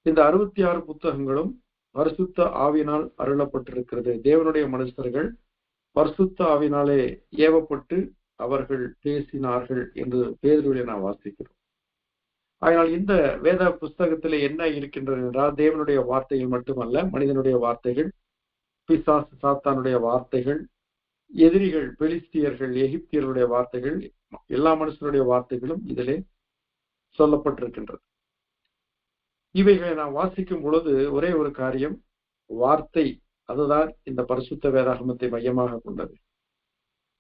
இந்த 66 புத்தகங்களும் பரிசுத்த ஆவியினால் அருளப்பட்டிருக்கிறது. தேவனுடைய மனுஷர்கள் பரிசுத்த ஆவியினாலே ஏவப்பட்டு அவர்கள் பேசினார்கள் என்று பேதுருவிலே நாம் வாசிக்கிறோம். ஆனால் இந்த வேத புஸ்தகத்திலே என்ன இருக்கின்றது என்றால், தேவனுடைய வார்த்தைகள் மட்டுமல்ல, மனிதனுடைய வார்த்தைகள், பிசாசு சாத்தானுடைய வார்த்தைகள், எதிரிகள், பெலிஸ்தியர்கள், எகிப்தியர்களுடைய வார்த்தைகள், எல்லா மனுஷனுடைய வார்த்தைகளும் இதிலே சொல்லப்பட்டிருக்கின்றது. இவைகளை நாம் வாசிக்கும் பொழுது ஒரே ஒரு காரியம், வார்த்தை, அதுதான் இந்த பரிசுத்த வேதாகமத்தை மையமாக கொண்டது.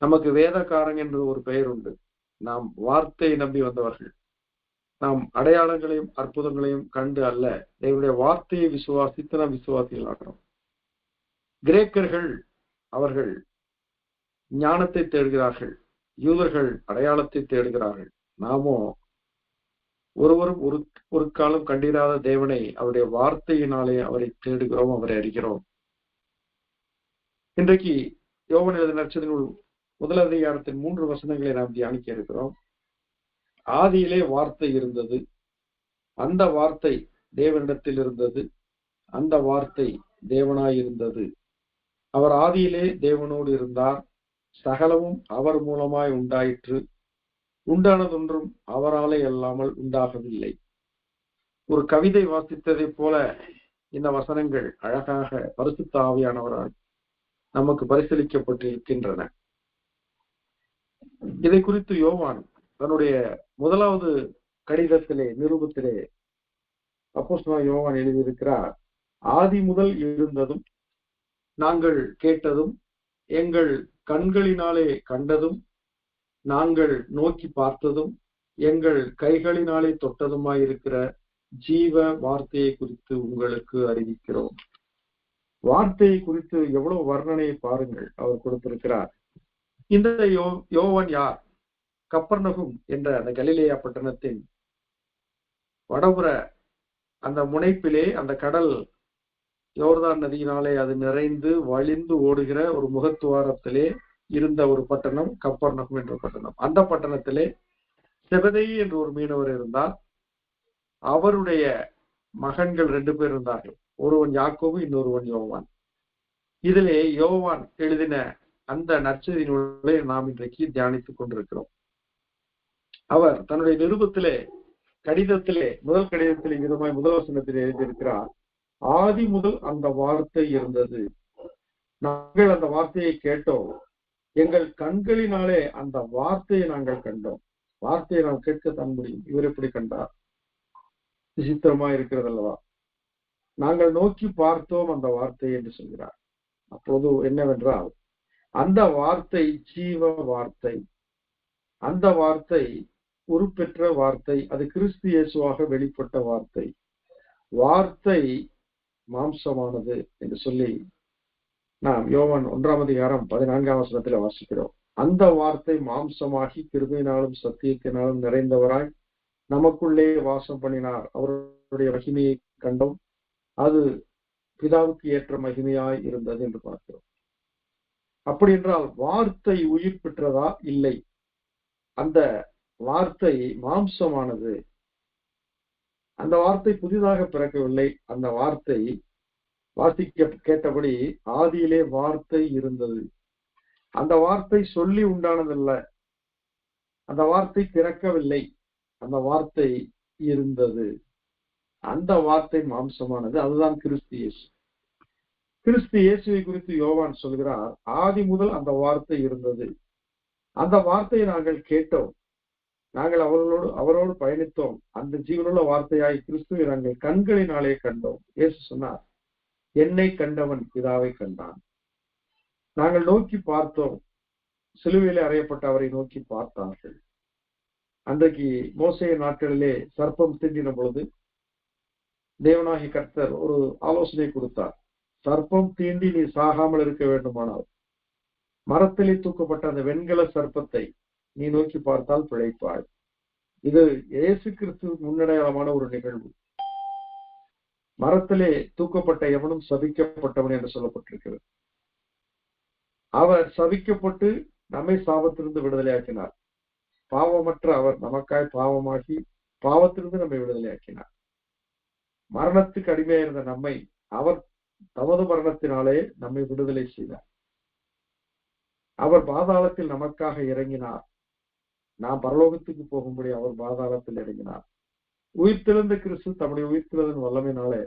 நமக்கு வேதக்காரன் என்று ஒரு பெயர் உண்டு. நாம் வார்த்தையை நம்பி வந்தவர்கள். நாம் அடையாளங்களையும் அற்புதங்களையும் கண்டு அல்ல, தேவனுடைய வார்த்தையை விசுவாசித்து நாம் விசுவாசிகள் ஆகிறோம். கிரேக்கர்கள் அவர்கள் ஞானத்தை தேடுகிறார்கள், யூதர்கள் அடையாளத்தை தேடுகிறார்கள். நாமோ ஒருவரும் ஒரு காலம் கண்டிராத தேவனை அவருடைய வார்த்தையினாலே அவரை தேடுகிறோம், அவரை அறிகிறோம். இன்றைக்கு யோவான் எழுதின நற்செய்தியின் 1 அதிகாரத்தின் 3 வசனங்களை நாம் தியானிக்க இருக்கிறோம். ஆதியிலே வார்த்தை இருந்தது, அந்த வார்த்தை தேவனிடத்தில் இருந்தது, அந்த வார்த்தை தேவனாய் இருந்தது. அவர் ஆதியிலே தேவனோடு இருந்தார், சகலமும் அவர் மூலமாய் உண்டாயிற்று, உண்டானதொன்றும் அவராலே அல்லாமல் உண்டாகவில்லை. ஒரு கவிதை வாசித்ததை போல இந்த வசனங்கள் அழகாக பரிசுத்த ஆவியானவரால் நமக்கு பரிசீலிக்கப்பட்டிருக்கின்றன. இதை குறித்து யோவான் தன்னுடைய 1வது கடிதத்திலே, நிருபத்திலே அப்போஸ்தலனாகிய யோவான் எழுதியிருக்கிறார், ஆதி முதல் இருந்ததும் நாங்கள் கேட்டதும் எங்கள் கண்களினாலே கண்டதும் நாங்கள் நோக்கி பார்த்ததும் எங்கள் கைகளினாலே தொட்டதுமாயிருக்கிற ஜீவ வார்த்தையை குறித்து உங்களுக்கு அறிவிக்கிறோம். வார்த்தையை குறித்து எவ்வளவு வர்ணனையை பாருங்கள் அவர் கொடுத்திருக்கிறார். இந்த யோவான் யார்? கப்பர்நகும் என்ற அந்த கலிலேயா பட்டணத்தின் வடபுற அந்த முனைப்பிலே, அந்த கடல் யோர்தான் நதியினாலே அது நிறைந்து வழிந்து ஓடுகிற ஒரு முகத்துவாரத்திலே இருந்த ஒரு பட்டணம் கப்பர்நகும் என்ற பட்டணம். அந்த பட்டணத்திலே செபதேயு என்ற ஒரு மீனவர் இருந்தார். அவருடைய மகன்கள் 2 பேர் இருந்தார்கள். ஒருவன் யாக்கோபு, இன்னொருவன் யோவான். இதிலே யோவான் எழுதின அந்த நற்செய்தி நூலை நாம் இன்றைக்கு தியானித்துக் கொண்டிருக்கிறோம். அவர் தன்னுடைய நிருபத்திலே, கடிதத்திலே, முதல் கடிதத்திலே விதமாய் 1 வசனத்திலே எழுதியிருக்கிறார், ஆதி முதல் அந்த வார்த்தை இருந்தது, நாங்கள் அந்த வார்த்தையை கேட்டோம், எங்கள் கண்களினாலே அந்த வார்த்தையை நாங்கள் கண்டோம். வார்த்தையை நாம் கேட்கத்தான் முடியும். இவர் எப்படி கண்டார்? விசித்திரமா இருக்கிறது அல்லவா? நாங்கள் நோக்கி பார்த்தோம் அந்த வார்த்தை என்று சொல்கிறார். அப்போது என்னவென்றால், அந்த வார்த்தை ஜீவ வார்த்தை, அந்த வார்த்தை உருப்பெற்ற வார்த்தை, அது கிறிஸ்து இயேசுவாக வெளிப்பட்ட வார்த்தை. வார்த்தை மாம்சமானது என்று சொல்லி நாம் யோவான் 1 அதிகாரம் 14 வசனத்தில் வாசிக்கிறோம். அந்த வார்த்தை மாம்சமாகி கிருபையினாலும் சத்தியத்தினாலும் நிறைந்தவராய் நமக்குள்ளே வாசம் பண்ணினார். அவருடைய மகிமையை கண்டோம், அது பிதாவுக்கு ஏற்ற மகிமையாய் இருந்தது என்று பார்க்கிறோம். அப்படி என்றால் வார்த்தை உயிர் பெற்றதா? இல்லை. அந்த வார்த்தை மாம்சமானது. அந்த வார்த்தை புதிதாக பிறக்கவில்லை. அந்த வார்த்தை வாசிக்க கேட்டபடி ஆதியிலே வார்த்தை இருந்தது. அந்த வார்த்தை சொல்லி உண்டானதல்ல, அந்த வார்த்தை பிறக்கவில்லை, அந்த வார்த்தை இருந்தது. அந்த வார்த்தை மாம்சமானது, அதுதான் கிறிஸ்து இயேசு. கிறிஸ்து இயேசுவை குறித்து யோவான் சொல்கிறார், ஆதி முதல் அந்த வார்த்தை இருந்தது, அந்த வார்த்தையை நாங்கள் கேட்டோம், நாங்கள் அவரோடு பயணித்தோம், அந்த ஜீவனுள்ள வார்த்தையாய் கிறிஸ்துவை நாங்கள் கண்களினாலே கண்டோம். இயேசு சொன்னார், என்னை கண்டவன் பிதாவை கண்டான். நாங்கள் நோக்கி பார்த்தோம், சிலுவையிலே அறையப்பட்ட அவரை நோக்கி பார்த்தார்கள். அன்றைக்கு மோசேயின் நாட்களிலே சர்ப்பம் தீண்டின பொழுது தேவனாகிய கர்த்தர் ஒரு ஆலோசனை கொடுத்தார். சர்ப்பம் தீண்டி நீ சாகாமல் இருக்க வேண்டுமானால் மரத்திலே தூக்கப்பட்ட அந்த வெண்கல சர்ப்பத்தை நீ நோக்கி பார்த்தால் பிழைப்பாய். இது இயேசு கிறிஸ்து முன்னடையாளமான ஒரு நிகழ்வு. மரத்திலே தூக்கப்பட்ட எவனும் சபிக்கப்பட்டவன் என்று சொல்லப்பட்டிருக்கிறது. அவர் சபிக்கப்பட்டு நம்மை சாபத்திலிருந்து விடுதலையாக்கினார். பாவமற்ற அவர் நமக்காய் பாவமாகி பாவத்திலிருந்து நம்மை விடுதலையாக்கினார். மரணத்துக்கு அடிமையாக இருந்த நம்மை அவர் தமது மரணத்தினாலே நம்மை விடுதலை செய்தார். அவர் பாதாளத்தில் நமக்காக இறங்கினார். நாம் பரலோகத்துக்கு போகும்படி அவர் பாதாளத்தில் இறங்கினார். உயிர்த்தெழுந்த கிறிஸ்து தம்முடைய உயிர்த்தெழுதலின் வல்லமையினாலே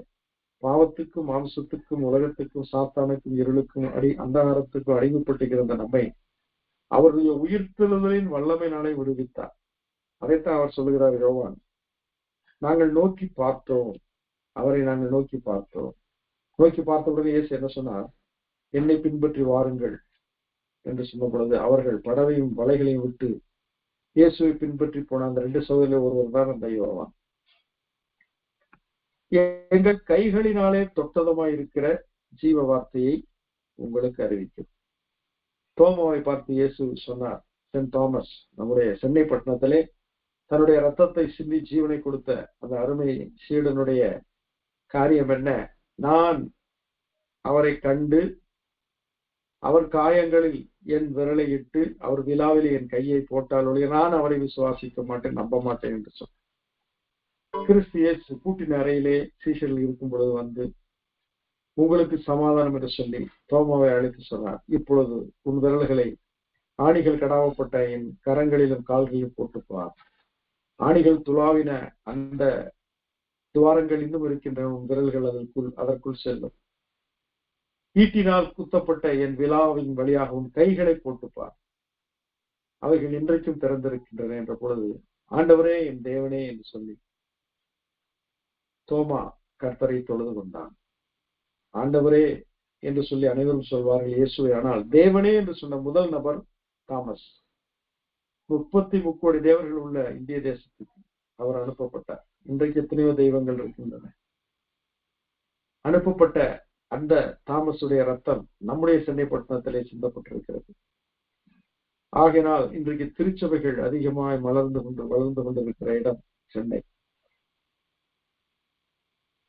பாவத்துக்கும் மாம்சத்துக்கும் உலகத்துக்கும் சாத்தானுக்கும் இருளுக்கும் அந்தகாரத்துக்கும் அடிமைப்பட்டிருந்த நம்மை அவருடைய உயிர்த்தெழுதலின் வல்லமையினாலே விடுவித்தார். அதைத்தான் அவர் சொல்லுகிறார் யோவான். நாங்கள் நோக்கி பார்த்தோம், அவரை நாங்கள் நோக்கி பார்த்தோம். நோக்கி பார்த்த உடனே இயேசு என்ன சொன்னார்? என்னை பின்பற்றி வாருங்கள் என்று சொன்ன பொழுது அவர்கள் படவையும் வலைகளையும் விட்டு இயேசுவை பின்பற்றி போன அந்த 2 சகோதரர்கள் ஒருவர் தான் அந்த யோவான். எங்கள் கைகளினாலே தொட்டதமாய் இருக்கிற ஜீவ வார்த்தையை உங்களுக்கு அறிவிக்கும். தோமாவை பார்த்து இயேசு சொன்னார், சென்ட் தாமஸ், நம்முடைய சென்னை பட்டணத்திலே தன்னுடைய ரத்தத்தை சிந்தி ஜீவனை கொடுத்த அந்த அருமை சீடனுடைய காரியம் என்ன? நான் அவரை கண்டு அவர் காயங்களில் என் விரலை இட்டு அவர் விழாவில் என் கையை போட்டால் ஒழிய நான் அவரை விசுவாசிக்க மாட்டேன், நம்ப மாட்டேன் என்று சொன்னார். கிறிஸ்து இயேசு கூட்டின அறையிலே சீஷர்கள் இருக்கும் பொழுது வந்து உங்களுக்கு சமாதானம் என்று சொல்லி தோமாவை அழைத்து சொன்னார், இப்பொழுது உன் விரல்களை ஆணிகள் கடாவப்பட்ட என் கரங்களிலும் கால்களிலும் போட்டுப்பார். ஆணிகள் துளாவின அந்த துவாரங்கள் இன்னும் இருக்கின்ற உன் விரல்கள் அதற்குள் செல்லும். ஈட்டினால் குத்தப்பட்ட என் விழாவின் வழியாக உன் கைகளை போட்டுப்பார், அவைகள் இன்றைக்கும் திறந்திருக்கின்றன என்ற பொழுது ஆண்டவரே என் தேவனே என்று சொல்லி தோமா கர்த்தரை தொழுது கொண்டான். ஆண்டவரே என்று சொல்லி அனைவரும் சொல்வார்கள் இயேசுவை. ஆனால் தேவனே என்று சொன்ன முதல் நபர் தாமஸ். 33 கோடி தேவர்கள் உள்ள இந்திய தேசத்துக்கு அவர் அனுப்பப்பட்டார். இன்றைக்கு எத்தனையோ தெய்வங்கள் இருக்கின்றன. அனுப்பப்பட்ட அந்த தாமஸுடைய ரத்தம் நம்முடைய சென்னை பட்டணத்திலே சிந்தப்பட்டிருக்கிறது. ஆகினால் இன்றைக்கு திருச்சபைகள் அதிகமாய் வளர்ந்து கொண்டிருக்கிற இடம் சென்னை.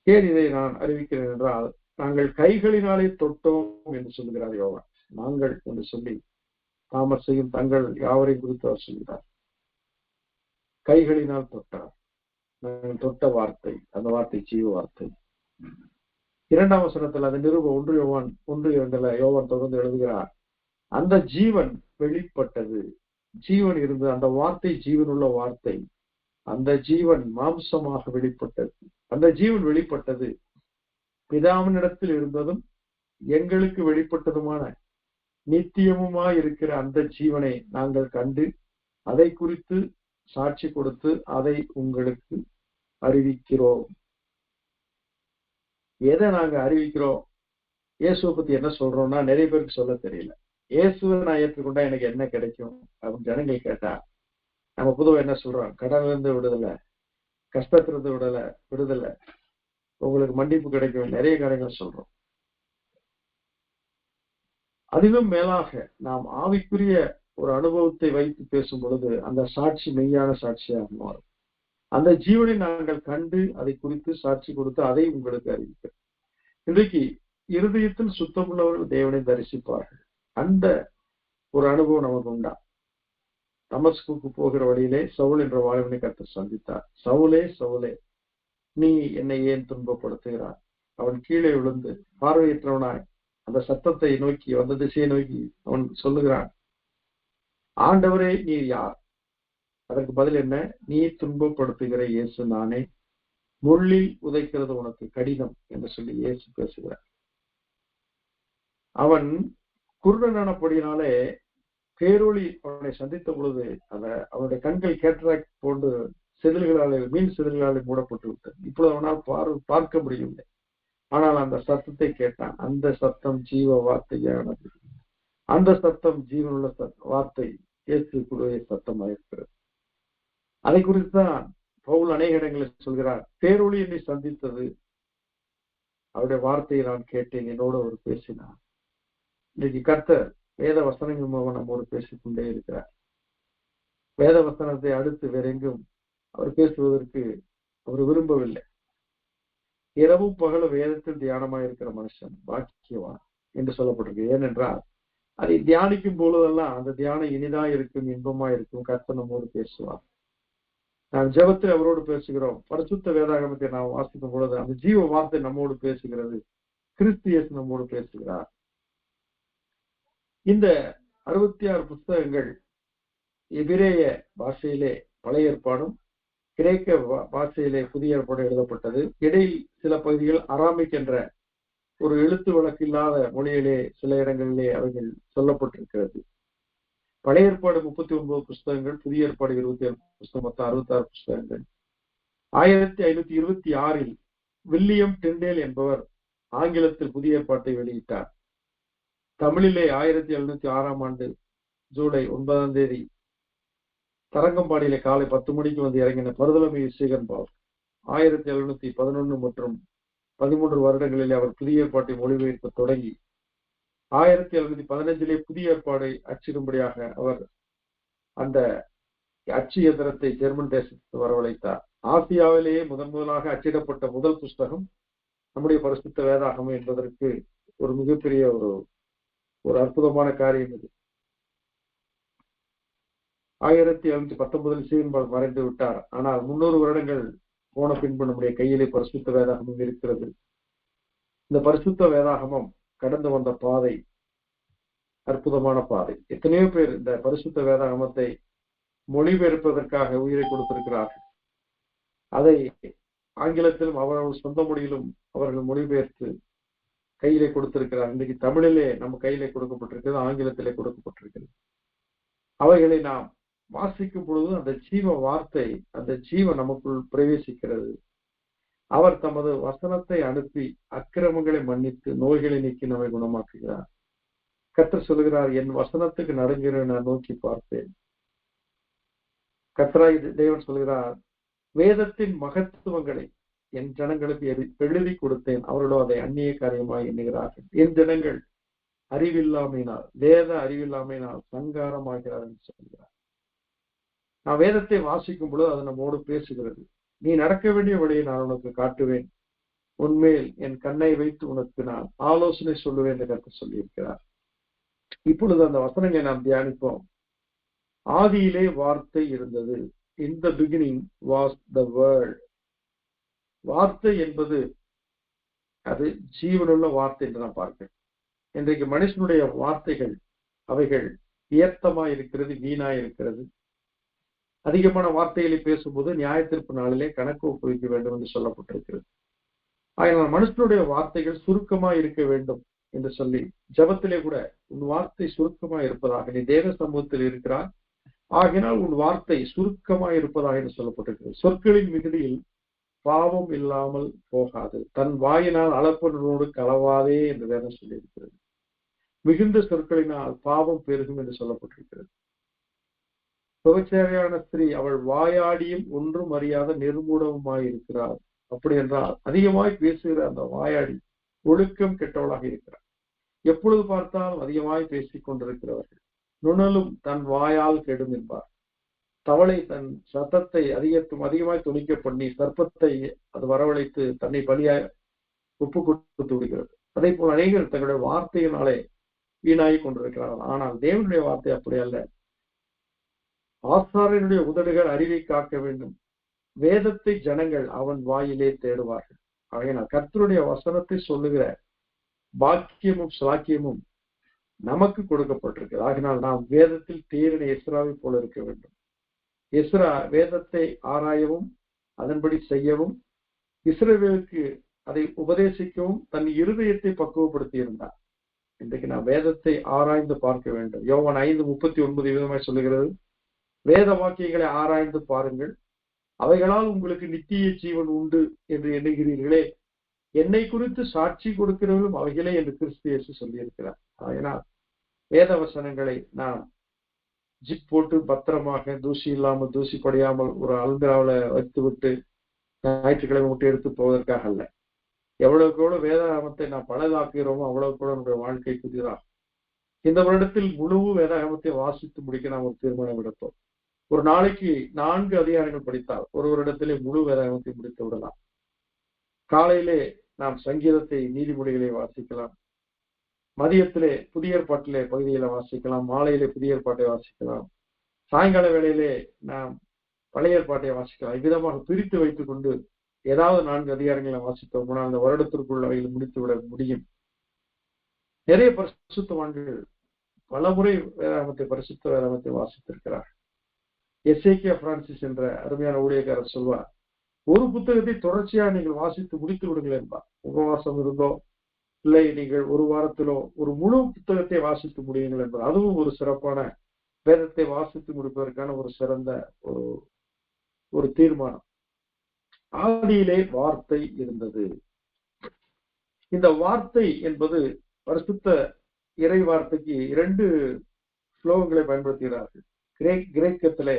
ஏன் இதை நான் அறிவிக்கிறேன் என்றால், நாங்கள் கைகளினாலே தொட்டோம் என்று சொல்லுகிறார் யோவான். நாங்கள் என்று சொல்லி தாமஸையும் தங்கள் யாவரையும் குறித்து அவர் சொல்கிறார். கைகளினால் தொட்டார். நாங்கள் தொட்ட வார்த்தை, அந்த வார்த்தை ஜீவ வார்த்தை. 2ஆம் வசனத்தில் அந்த நிருப 1:2 யோவான் தொடர்ந்து எழுதுகிறார், அந்த ஜீவன் வெளிப்பட்டது. ஜீவன் இருந்தது, அந்த வார்த்தை ஜீவனுள்ள வார்த்தை. அந்த ஜீவன் மாம்சமாக வெளிப்பட்டது. அந்த ஜீவன் வெளிப்பட்டது பிதாவினிடத்தில் இருந்ததும் எங்களுக்கு வெளிப்பட்டதுமான நித்தியமுமாய் இருக்கிற அந்த ஜீவனை நாங்கள் கண்டு அதை குறித்து சாட்சி கொடுத்து அதை உங்களுக்கு அறிவிக்கிறோம். எதை நாங்க அறிவிக்கிறோம்? இயேசுவை பத்தி என்ன சொல்றோம்னா நிறைய பேருக்கு சொல்ல தெரியல. இயேசுவை நான் ஏற்றுக்கொண்டா எனக்கு என்ன கிடைக்கும் அப்படின்னு ஜனங்கள் கேட்டா நம்ம பொதுவாக என்ன சொல்றோம்? கடன்ல இருந்து விடுதலை, கஷ்டத்திலிருந்து விடுதலை, உங்களுக்கு மன்னிப்பு கிடைக்கும், நிறைய காரியங்கள் சொல்றோம். அதிலும் மேலாக நாம் ஆவிக்குரிய ஒரு அனுபவத்தை வைத்து பேசும் பொழுது அந்த சாட்சி மெய்யான சாட்சியாக மாறும். அந்த ஜீவனை நாங்கள் கண்டு அதை குறித்து சாட்சி கொடுத்து அதை உங்களுக்கு அறிவிக்கிறோம். இன்றைக்கு இருதயத்தில் சுத்தமுள்ளவர்கள் தேவனை தரிசிப்பார்கள். அந்த ஒரு அனுபவம் நமக்கு உண்டா? தமஸ்குக்கு போகிற வழியிலே சவுல் என்ற வாலிபனை கர்த்தர் சந்தித்தார். சவுலே சவுலே, நீ என்னை ஏன் துன்பப்படுத்துகிறார்? அவன் கீழே விழுந்து பார்வையற்றவனாய் அந்த சத்தத்தை நோக்கி, அந்த திசையை நோக்கி அவன் சொல்லுகிறான், ஆண்டவரே நீர் யார்? அதற்கு பதில் என்ன? நீ துன்பப்படுத்துகிற இயேசு நானே, முள்ளில் உதைக்கிறது உனக்கு கடினம் என்று சொல்லி இயேசு பேசுகிறார். அவன் குருடனானபடியினாலே பேரொளி அவனை சந்தித்த பொழுது அவனுடைய கண்கள் கேட்ராக்ட் போன்று செதில்களாலே, மீன் செதில்களாலே மூடப்பட்டு விட்டது. இப்பொழுது அவனால் பார்க்க முடியவில்லை. ஆனால் அந்த சத்தத்தை கேட்டான். அந்த சத்தம் ஜீவ வார்த்தையானது. அந்த சத்தம் ஜீவனுள்ள வார்த்தை இயேசுவுடைய சத்தமாக இருக்கிறது. அதை குறித்துதான் பவுல் அநேக இடங்களில் சொல்கிறார், பேரொளி என்னை சந்தித்தது, அவருடைய வார்த்தையை நான் கேட்டேன், என்னோடு அவர் பேசினார். இன்னைக்கு கர்த்தர் வேத வசனங்கள் மூலம் நம்மோடு பேசிக்கொண்டே இருக்கிறார். வேத வசனத்தை அடுத்து வேற எங்கும் அவர் பேசுவதற்கு அவர் விரும்பவில்லை. இரவும் பகலும் வேதத்தில் தியானமாக இருக்கிற மனுஷன் பாக்கியவான் என்று சொல்லப்பட்டிருக்கு. ஏனென்றால் அதை தியானிக்கும் பொழுதெல்லாம் அந்த தியானம் இனிதா இருக்கும், இன்பமா இருக்கும். கர்த்தர் நம்மோடு பேசுவார். நாம் ஜெபத்தில் அவரோடு பேசுகிறோம். பரிசுத்த வேதாகமத்தை நாம் வாசிக்கும் பொழுது அந்த ஜீவ வார்த்தை நம்மோடு பேசுகிறது. கிறிஸ்து இயேசு நம்மோடு பேசுகிறார். இந்த 66 புஸ்தகங்கள் எபிரேய பாஷையிலே பழைய ஏற்பாடும் கிரேக்க பாஷையிலே புதிய ஏற்பாடு எழுதப்பட்டது. இடையில் சில பகுதிகள் அராமிக் என்ற ஒரு எழுத்து வழக்கு இல்லாத மொழியிலே சில இடங்களிலே அவைகள் சொல்லப்பட்டிருக்கிறது. பழைய ஏற்பாடு 39 புஸ்தகங்கள், புதிய ஏற்பாடு 27 புஸ்தகம், மொத்தம் 66 புஸ்தகங்கள். 1526 வில்லியம் டெண்டேல் என்பவர் ஆங்கிலத்தில் புதிய ஏற்பாட்டை வெளியிட்டார். தமிழிலே 1706 ஜூலை 9 தரங்கம்பாடியிலே காலை 10 மணிக்கு வந்து இறங்கின பர்தலமேயு ஸ்ரீகன்பால் 1711 மற்றும் 13 வருடங்களிலே அவர் புதிய ஏற்பாட்டை மொழிபெயர்க்க தொடங்கி 1715 புதிய ஏற்பாடை அச்சிடும்படியாக அவர் அந்த அச்சு இயந்திரத்தை ஜெர்மன் தேசத்துக்கு வரவழைத்தார். ஆசியாவிலேயே முதலாக அச்சிடப்பட்ட முதல் புஸ்தகம் நம்முடைய பரிசுத்த வேதாகமம் என்பதற்கு ஒரு மிகப்பெரிய ஒரு அற்புதமான காரியம் இது. 1719 ஸ்ரீகன்பால் மறைந்து விட்டார். ஆனால் 300 வருடங்கள் போன பின்பு நம்முடைய கையிலே பரிசுத்த வேதாகமம் இருக்கிறது. இந்த பரிசுத்த வேதாகமம் கடந்து வந்த பாதை அற்புதமான பாதை. எத்தனையோ பேர் இந்த பரிசுத்த வேதாகமத்தை மொழிபெயர்ப்பதற்காக உயிரை கொடுத்திருக்கிறார்கள். அதை ஆங்கிலத்திலும் அவர்கள் சொந்த மொழியிலும் அவர்கள் மொழிபெயர்த்து கையிலே கொடுத்திருக்கிறார். இன்றைக்கு தமிழிலே நம்ம கையிலே கொடுக்கப்பட்டிருக்கிறது, ஆங்கிலத்திலே கொடுக்கப்பட்டிருக்கிறது. அவைகளை நாம் வாசிக்கும் பொழுது அந்த ஜீவ வார்த்தை, அந்த ஜீவன் நமக்குள் பிரவேசிக்கிறது. அவர் தமது வசனத்தை அனுப்பி அக்கிரமங்களை மன்னித்து நோய்களை நீக்கி நம்மை குணமாக்குகிறார். கர்த்தர் சொல்கிறார், என் வசனத்துக்கு நடுங்கிற நான் நோக்கி பார்த்தேன். கர்த்தராய் தேவன் சொல்கிறார், வேதத்தின் மகத்துவங்களை என் ஜனங்களுக்கு எழுதி கொடுத்தேன், அவர்களோ அதை அந்நிய காரியமாய் எண்ணுகிறார்கள். என் ஜனங்கள் அறிவில்லாமையினால், வேத அறிவில்லாமையினால் சங்காரமாகிறார் என்று சொல்கிறார். நான் வேதத்தை வாசிக்கும் பொழுது அது நம்மோடு பேசுகிறது. நீ நடக்க வேண்டிய வழியை நான் உனக்கு காட்டுவேன், உன்மேல் என் கண்ணை வைத்து உனக்கு நான் ஆலோசனை சொல்லுவேன் என்று கர்த்தர் சொல்லியிருக்கிறார். இப்பொழுது அந்த வசனங்களை நாம் தியானிப்போம். ஆதியிலே வார்த்தை இருந்தது. In the beginning was the word. வார்த்தை என்பது அது ஜீவனுள்ள வார்த்தை என்று நான் பார்க்கிறேன். இன்றைக்கு மனுஷனுடைய வார்த்தைகள் அவைகள் வியர்த்தமாய் இருக்கிறது, வீணாய் இருக்கிறது. அதிகமான வார்த்தைகளை பேசும்போது நியாயத்தீர்ப்பு நாளிலே கணக்கு ஒப்புவிக்க வேண்டும் என்று சொல்லப்பட்டிருக்கிறது. ஆனால் மனுஷனுடைய வார்த்தைகள் சுருக்கமாய் இருக்க வேண்டும் என்று சொல்லி ஜெபத்திலே கூட உன் வார்த்தை சுருக்கமாய் இருப்பதாக, நீ தேவ சமூகத்தில் இருக்கிறார் ஆகினால் உன் வார்த்தை சுருக்கமாய் இருப்பதாக என்று சொல்லப்பட்டிருக்கிறது. சொற்களின் மிகுதியில் பாவம் இல்லாமல் போகாது, தன் வாயினால் அளப்பனோடு கலவாதே என்று வேதம் சொல்லியிருக்கிறது. மிகுந்த சொற்களினால் பாவம் பெருகும் என்று சொல்லப்பட்டிருக்கிறது. சுபச்சேரியான ஸ்திரீ அவள் வாயாடியும் ஒன்றும் அறியாத நிர்மூடவுமாய் இருக்கிறார். அப்படி என்றால் அதிகமாய் பேசுகிற அந்த வாயாடி ஒழுக்கம் கெட்டவளாக இருக்கிறார். எப்பொழுது பார்த்தாலும் அதிகமாய் பேசிக் கொண்டிருக்கிறவர்கள் நுணலும் தன் வாயால் கெடும் என்பார். தவளை தன் சத்தத்தை அதிகமாய் துணிக்க பண்ணி சர்ப்பத்தை அது வரவழைத்து தன்னை பலியாய் ஒப்பு கொடுத்து விடுகிறது. அதே போல் அநேகர் தங்களுடைய வார்த்தையினாலே வீணாகி கொண்டிருக்கிறார்கள். ஆனால் தேவனுடைய வார்த்தை அப்படி அல்ல. ஆசாரியனுடைய உதடுகள் அறிவை காக்க வேண்டும், வேதத்தை ஜனங்கள் அவன் வாயிலே தேடுவார்கள். ஆகையினால் கர்த்தருடைய வசனத்தை சொல்லுகிற பாக்கியமும் சாக்கியமும் நமக்கு கொடுக்கப்பட்டிருக்கு. ஆகினால் நாம் வேதத்தில் தேறின எஸ்ராவை போல இருக்க வேண்டும். எஸ்ரா வேதத்தை ஆராயவும் அதன்படி செய்யவும் இஸ்ரவேலுக்கு அதை உபதேசிக்கவும் தன் இருதயத்தை பக்குவப்படுத்தி இருந்தார். இன்றைக்கு நாம் வேதத்தை ஆராய்ந்து பார்க்க வேண்டும். யோவான் 5:39 விதமாய் சொல்லுகிறது, வேத வாக்கியங்களை ஆராய்ந்து பாருங்கள், அவைகளால் உங்களுக்கு நித்திய ஜீவன் உண்டு என்று எண்ணுகிறீர்களே, என்னை குறித்து சாட்சி கொடுக்கிறவர்களும் அவைகளே என்று கிறிஸ்து இயேசு சொல்லியிருக்கிறார். அதனால் வேத வசனங்களை நாம் ஜிப் போட்டு பத்திரமாக தூசி இல்லாமல் தூசி படியாமல் ஒரு அல்மிராவில் வைத்து விட்டு ஞாயிற்றுக்கிழமை விட்டு எடுத்து போவதற்காக அல்ல. எவ்வளவுக்கு எவ்வளவு வேதாகமத்தை நாம் பலதாக்குகிறோமோ அவ்வளவுக்கு கூட நம்முடைய வாழ்க்கை புதிதாக. இந்த வருடத்தில் முழு வேதாகமத்தை வாசித்து முடிக்க நாம் ஒரு தீர்மானம் எடுத்தோம். ஒரு நாளைக்கு 4 அதிகாரங்கள் படித்தால் ஒரு வருடத்திலே முழு வேதாகமத்தை முடித்து விடலாம். காலையிலே நாம் சங்கீதத்தை நீதிமொழிகளை வாசிக்கலாம், மதியத்திலே புதிய ஏற்பாட்டிலே பகுதியில வாசிக்கலாம், மாலையிலே புதிய ஏற்பாட்டை வாசிக்கலாம், சாயங்கால வேளையிலே நாம் பழைய ஏற்பாட்டை வாசிக்கலாம். இவ்விதமாக பிரித்து வைத்துக் கொண்டு ஏதாவது 4 அதிகாரங்களை வாசித்தோம்னா அந்த வருடத்திற்குள் அவையில் முடித்து விட முடியும். நிறைய பரிசுத்தவான்கள் பலமுறை பரிசுத்த வேதாகமத்தை வாசித்திருக்கிறார். எஸ்ஏகே பிரான்சிஸ் என்ற அருமையான ஊழியக்காரர் சொல்வார், ஒரு புத்தகத்தை தொடர்ச்சியா நீங்கள் வாசித்து முடித்து விடுங்கள் என்பார். உபவாசம் இருந்தோ இல்லை நீங்கள் ஒரு வாரத்திலோ ஒரு முழு புத்தகத்தை வாசித்து முடியுங்கள் என்பது அதுவும் ஒரு சிறப்பான வேதத்தை வாசித்து முடிப்பதற்கான ஒரு சிறந்த ஒரு தீர்மானம். ஆதியிலே வார்த்தை இருந்தது. இந்த வார்த்தை என்பது பரிசுத்த இறை வார்த்தைக்கு 2 ஸ்லோகங்களை பயன்படுத்துகிறார்கள். கிரேக்கத்திலே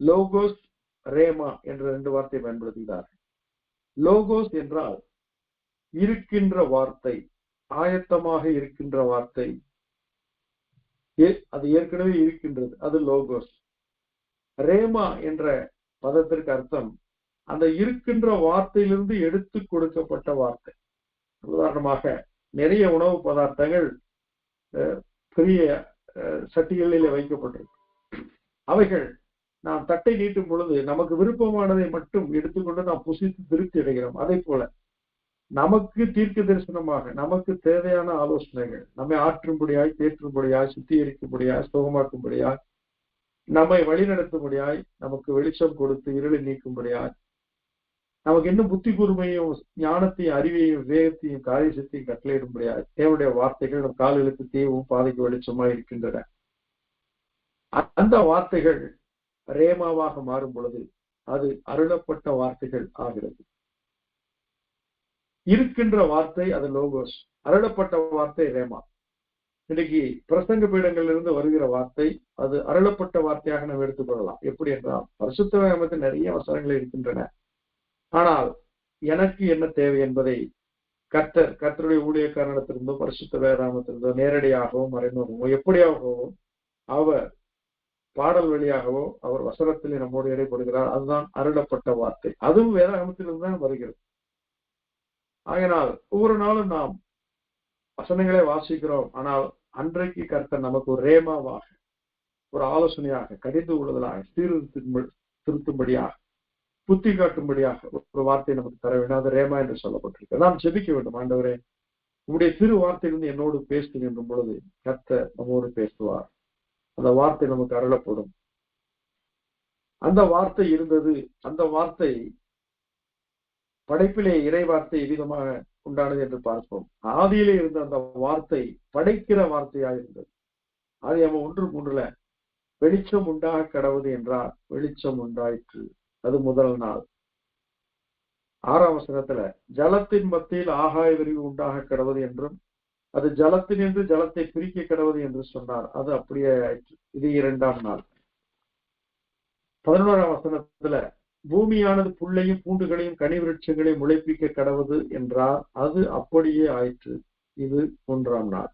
லோகோஸ், ரேமா என்ற 2 வார்த்தையை பயன்படுத்துகிறார்கள். லோகோஸ் என்றால் இருக்கின்ற வார்த்தை, ஆயத்தமாக இருக்கின்ற வார்த்தை, அது ஏற்கனவே இருக்கின்றது, அது லோகோஸ். ரேமா என்ற பதத்திற்கு அர்த்தம் அந்த இருக்கின்ற வார்த்தையிலிருந்து எடுத்து கொடுக்கப்பட்ட வார்த்தை. உதாரணமாக நிறைய உணவு பதார்த்தங்கள் பெரிய சட்டிகளிலே வைக்கப்பட்டிருக்கு. அவைகள் நாம் தட்டை நீட்டும் பொழுது நமக்கு விருப்பமானதை மட்டும் எடுத்துக்கொண்டு நாம் புசித்து திருப்தி அடைகிறோம். அதே போல நமக்கு தீர்க்க தரிசனமாக நமக்கு தேவையான ஆலோசனைகள், நம்மை ஆற்றும்படியாய், தேற்றும்படியாய், சுத்திகரிக்கும்படியாய், சுகமாக்கும்படியாய், நம்மை வழிநடத்தும்படியாய், நமக்கு வெளிச்சம் கொடுத்து இருளை நீக்கும்படியாய், நமக்கு இன்னும் புத்தி கூர்மையும் ஞானத்தையும் அறிவையும் வேகத்தையும் காரியசத்தையும் கட்டளையிடும்படியாய் தேவனுடைய வார்த்தைகள் நம் கால்களுக்கு தீவும் பாதைக்கு வெளிச்சமாய் இருக்கின்றன. அந்த வார்த்தைகள் ரேமாவாக மாறும் பொழுது அது அருளப்பட்ட வார்த்தைகள் ஆகிறது. இருக்கின்ற வார்த்தை அது லோகோஸ், அருளப்பட்ட வார்த்தை ரேமா. இன்னைக்கு பிரசங்க பீடங்களிலிருந்து வருகிற வார்த்தை அது அருளப்பட்ட வார்த்தையாக நாம் எடுத்துக்கொள்ளலாம். எப்படி என்றால் பரிசுத்த வேதாகமத்தில் நிறைய வசனங்கள் இருக்கின்றன. ஆனால் எனக்கு என்ன தேவை என்பதை கர்த்தருடைய ஊழியக்காரனிடத்திலிருந்தோ பரிசுத்த வேதாகமத்திலிருந்தோ நேரடியாகவும் மறைமுகமோ எப்படியாகவும் அவர் பாடல் வழியாகவோ அவர் வசனத்திலே நம்மோடு இடைப்படுகிறார். அதுதான் அருளப்பட்ட வார்த்தை. அதுவும் வேதாகமத்திலிருந்து தான் வருகிறது. ஆகையினால் ஒவ்வொரு நாளும் நாம் வசனங்களை வாசிக்கிறோம். ஆனால் அன்றைக்கு கர்த்தர் நமக்கு ஒரு ரேமாவாக, ஒரு ஆலோசனையாக, கடிந்து கொள்வதாக, திருத்தும்படியாக, புத்தி காட்டும்படியாக ஒரு வார்த்தை நமக்கு தர வேண்டும். அது ரேமா என்று சொல்லப்பட்டிருக்கு. நாம் ஜெபிக்க வேண்டும். ஆண்டவரே, உங்களுடைய திரு வார்த்தையிலிருந்து என்னோடு பேசுகின்ற பொழுது கர்த்தர் நம்மோடு பேசுவார். அந்த வார்த்தை நமக்கு அருளப்படும். அந்த வார்த்தை இருந்தது. அந்த வார்த்தை படைப்பிலே இறை வார்த்தை விதமாக உண்டானது என்று பார்ப்போம். ஆதியிலே இருந்த அந்த வார்த்தை படைக்கிற வார்த்தையாக இருந்தது. ஆதியாகமம் 1:3 வெளிச்சம் உண்டாக கடவுது என்றால் வெளிச்சம் உண்டாயிற்று. அது முதல் நாள். 6ஆம் வசனத்துல ஜலத்தின் மத்தியில் ஆகாய விரிவு உண்டாக கடவுது என்றும் அது ஜலத்தினின்று ஜலத்தை பிரிக்க கடவுது என்று சொன்னார். அது அப்படியே ஆயிற்று. இது 2ஆம் நாள். 11ஆம் வசனத்துல பூமியானது புல்லையும் பூண்டுகளையும் கனி விருட்சங்களையும் முளைப்பிக்க கடவுது என்றார். அது அப்படியே ஆயிற்று. இது 1ஆம் நாள்.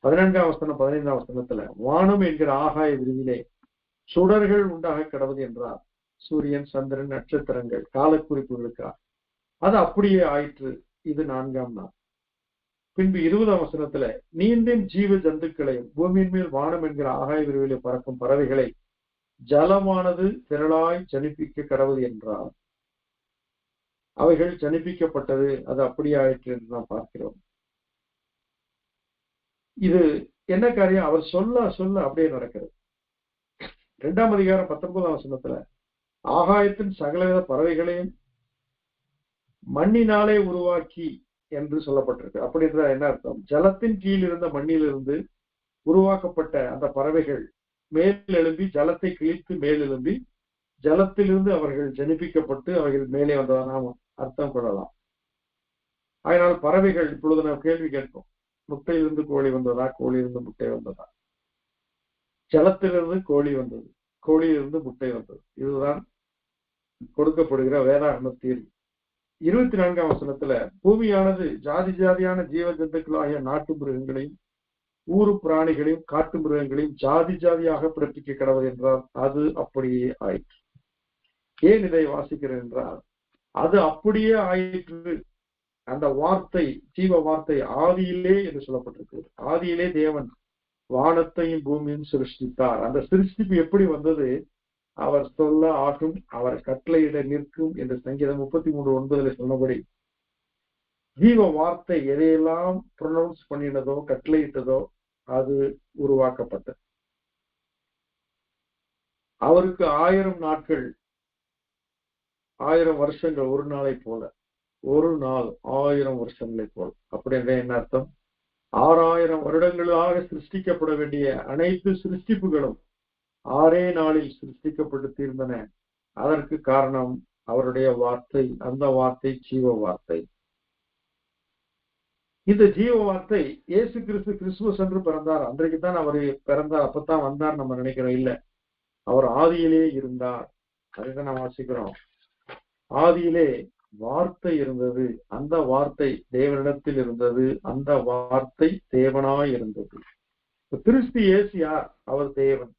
14ஆம் வசனம் 15ஆம் வசனத்துல வானம் என்கிற ஆகாய விரிவிலே சுடர்கள் உண்டாக கடவுது என்றார். சூரியன், சந்திரன், நட்சத்திரங்கள் காலக்குறிப்புகளுக்காக. அது அப்படியே ஆயிற்று. இது 4ஆம் நாள். பின்பு 20ஆம் வசனத்துல நீந்தின் ஜீவ ஜந்துக்களையும் பூமியின் மேல் வானம் என்கிற ஆகாய விரிவிலே பறக்கும் பறவைகளை ஜலமானது திரளாய் ஜனிப்பிக்க கடவுது என்றார். அவைகள் ஜனிப்பிக்கப்பட்டது. அது அப்படியே ஆயிற்று என்று நாம் பார்க்கிறோம். இது என்ன காரியம்? அவர் சொல்ல சொல்ல அப்படியே நடக்கிறது. 2ஆம் அதிகாரம் 19ஆம் வசனத்துல ஆகாயத்தின் சகலவித பறவைகளையும் மண்ணினாலே உருவாக்கி என்று சொல்லப்பட்டிருக்கு. அப்படி என்றால் என்ன அர்த்தம்? ஜலத்தின் கீழ் இருந்த மண்ணிலிருந்து உருவாக்கப்பட்ட அந்த பறவைகள் மேல் எழும்பி ஜலத்தை கிழித்து மேல் எழும்பி ஜலத்திலிருந்து அவர்கள் ஜனிப்பிக்கப்பட்டு அவர்கள் மேலே வந்ததாக நாம் அர்த்தம் கொள்ளலாம். அதனால் பறவைகள் இப்பொழுது நாம் கேள்வி கேட்போம், முட்டையிலிருந்து கோழி வந்ததா, கோழியிலிருந்து முட்டை வந்ததா? ஜலத்திலிருந்து கோழி வந்தது, கோழியிலிருந்து முட்டை வந்தது. இதுதான் கொடுக்கப்படுகிற வேதாகம தீர்வு. 24ஆம் வசனத்துல பூமியானது ஜாதி ஜாதியான ஜீவ ஜந்துக்களாகிய நாட்டு மிருகங்களையும் ஊரு பிராணிகளையும் காட்டு மிருகங்களையும் ஜாதி ஜாதியாக பிறப்பிக்க கடவுள் என்றால் அது அப்படியே ஆயிற்று. ஏன் இதை வாசிக்கிறேன் என்றால் அது அப்படியே ஆயிற்று. அந்த வார்த்தை, ஜீவ வார்த்தை ஆதியிலே என்று சொல்லப்பட்டிருக்கிறது. ஆதியிலே தேவன் வானத்தையும் பூமியும் சிருஷ்டித்தார். அந்த சிருஷ்டிப்பு எப்படி வந்தது? அவர் சொல்ல ஆகும், அவர் கட்டளையிட நிற்கும் என்று சங்கீதம் 33:9 சொன்னபடி ஜீவ வார்த்தை எதையெல்லாம் ப்ரொனவுன்ஸ் பண்ணினதோ கட்டளையிட்டதோ அது உருவாக்கப்பட்டது. அவருக்கு 1000 நாட்கள் 1000 வருஷங்கள் ஒரு நாளை போல, ஒரு நாள் 1000 வருஷங்களை போல. அப்படி என்ன அர்த்தம்? 6000 வருடங்களாக சிருஷ்டிக்கப்பட வேண்டிய அனைத்து சிருஷ்டிப்புகளும் 6 நாளில் சிருஷ்டிக்கப்பட்டு தீர்ந்தன. அதற்கு காரணம் அவருடைய வார்த்தை. அந்த வார்த்தை ஜீவ வார்த்தை. இந்த ஜீவ வார்த்தை இயேசு கிறிஸ்து கிறிஸ்துமஸ் என்று பிறந்தார். அன்றைக்கு தான் அவர் பிறந்தார், அப்பதான் வந்தார் நம்ம நினைக்கிறோம். இல்ல, அவர் ஆதியிலே இருந்தார். அதுதான் நாம் வாசிக்கிறோம். ஆதியிலே வார்த்தை இருந்தது, அந்த வார்த்தை தேவனிடத்தில் இருந்தது, அந்த வார்த்தை தேவனாய் இருந்தது. கிறிஸ்து இயேசு யார்? அவர் தேவன்.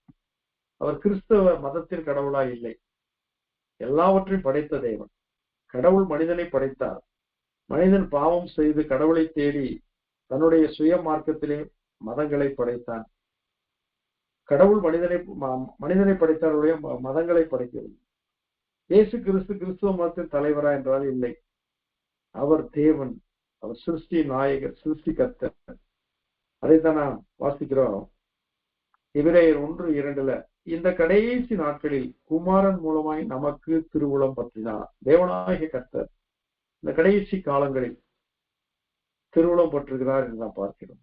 அவர் கிறிஸ்தவ மதத்தின் கடவுளாய் இல்லை, எல்லாவற்றையும் படைத்த தேவன். கடவுள் மனிதனை படைத்தார். மனிதன் பாவம் செய்து கடவுளை தேடி தன்னுடைய சுய மார்க்கத்திலே மதங்களை படைத்தான். கடவுள் மனிதனை படைத்தவருடைய மதங்களை படைக்கிறது. இயேசு கிறிஸ்து கிறிஸ்துவ மதத்தின் தலைவரா என்றால் இல்லை. அவர் தேவன், அவர் சிருஷ்டி நாயகர், சிருஷ்டிகர்த்தர். அதைத்தான் நாம் வாசிக்கிறோம். எபிரேயர் 1:2 இந்த கடைசி நாட்களில் குமாரன் மூலமாய் நமக்கு திருவுளம் பற்றினார். தேவனாகிய கர்த்தர் இந்த கடைசி காலங்களில் திருவுளம் பற்றுகிறார் என்று நாம் பார்க்கிறோம்.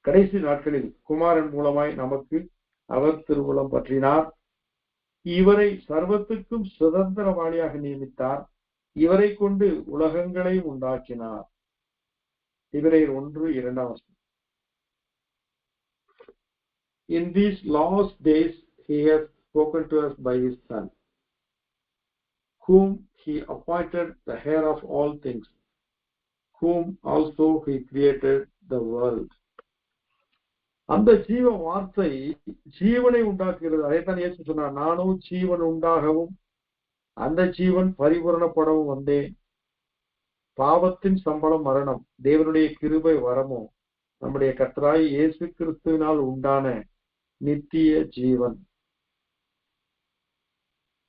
கடைசி நாட்களில் குமாரன் மூலமாய் நமக்கு அவர் திருவுளம் பற்றினார். இவரை சர்வத்துக்கும் சுதந்திரவாளியாக நியமித்தார். இவரை கொண்டு உலகங்களை உண்டாக்கினார். எபிரேயர் 1:2. In these last days he has spoken to us by his Son, whom he appointed the heir of all things, whom also he created the world. அந்த ஜீவ வார்த்தை ஜீவனை உண்டாக்குகிறது. அதைத்தான் இயேசு சொன்னார், நானும் ஜீவன் உண்டாகவும் அந்த ஜீவன் பரிபூரணப்படவும் வந்தேன். பாவத்தின் சம்பளம் மரணம், தேவனுடைய கிருபை வரமோ நம்முடைய கர்த்தராய் இயேசு கிறிஸ்துவினால் உண்டான நித்திய ஜீவன்.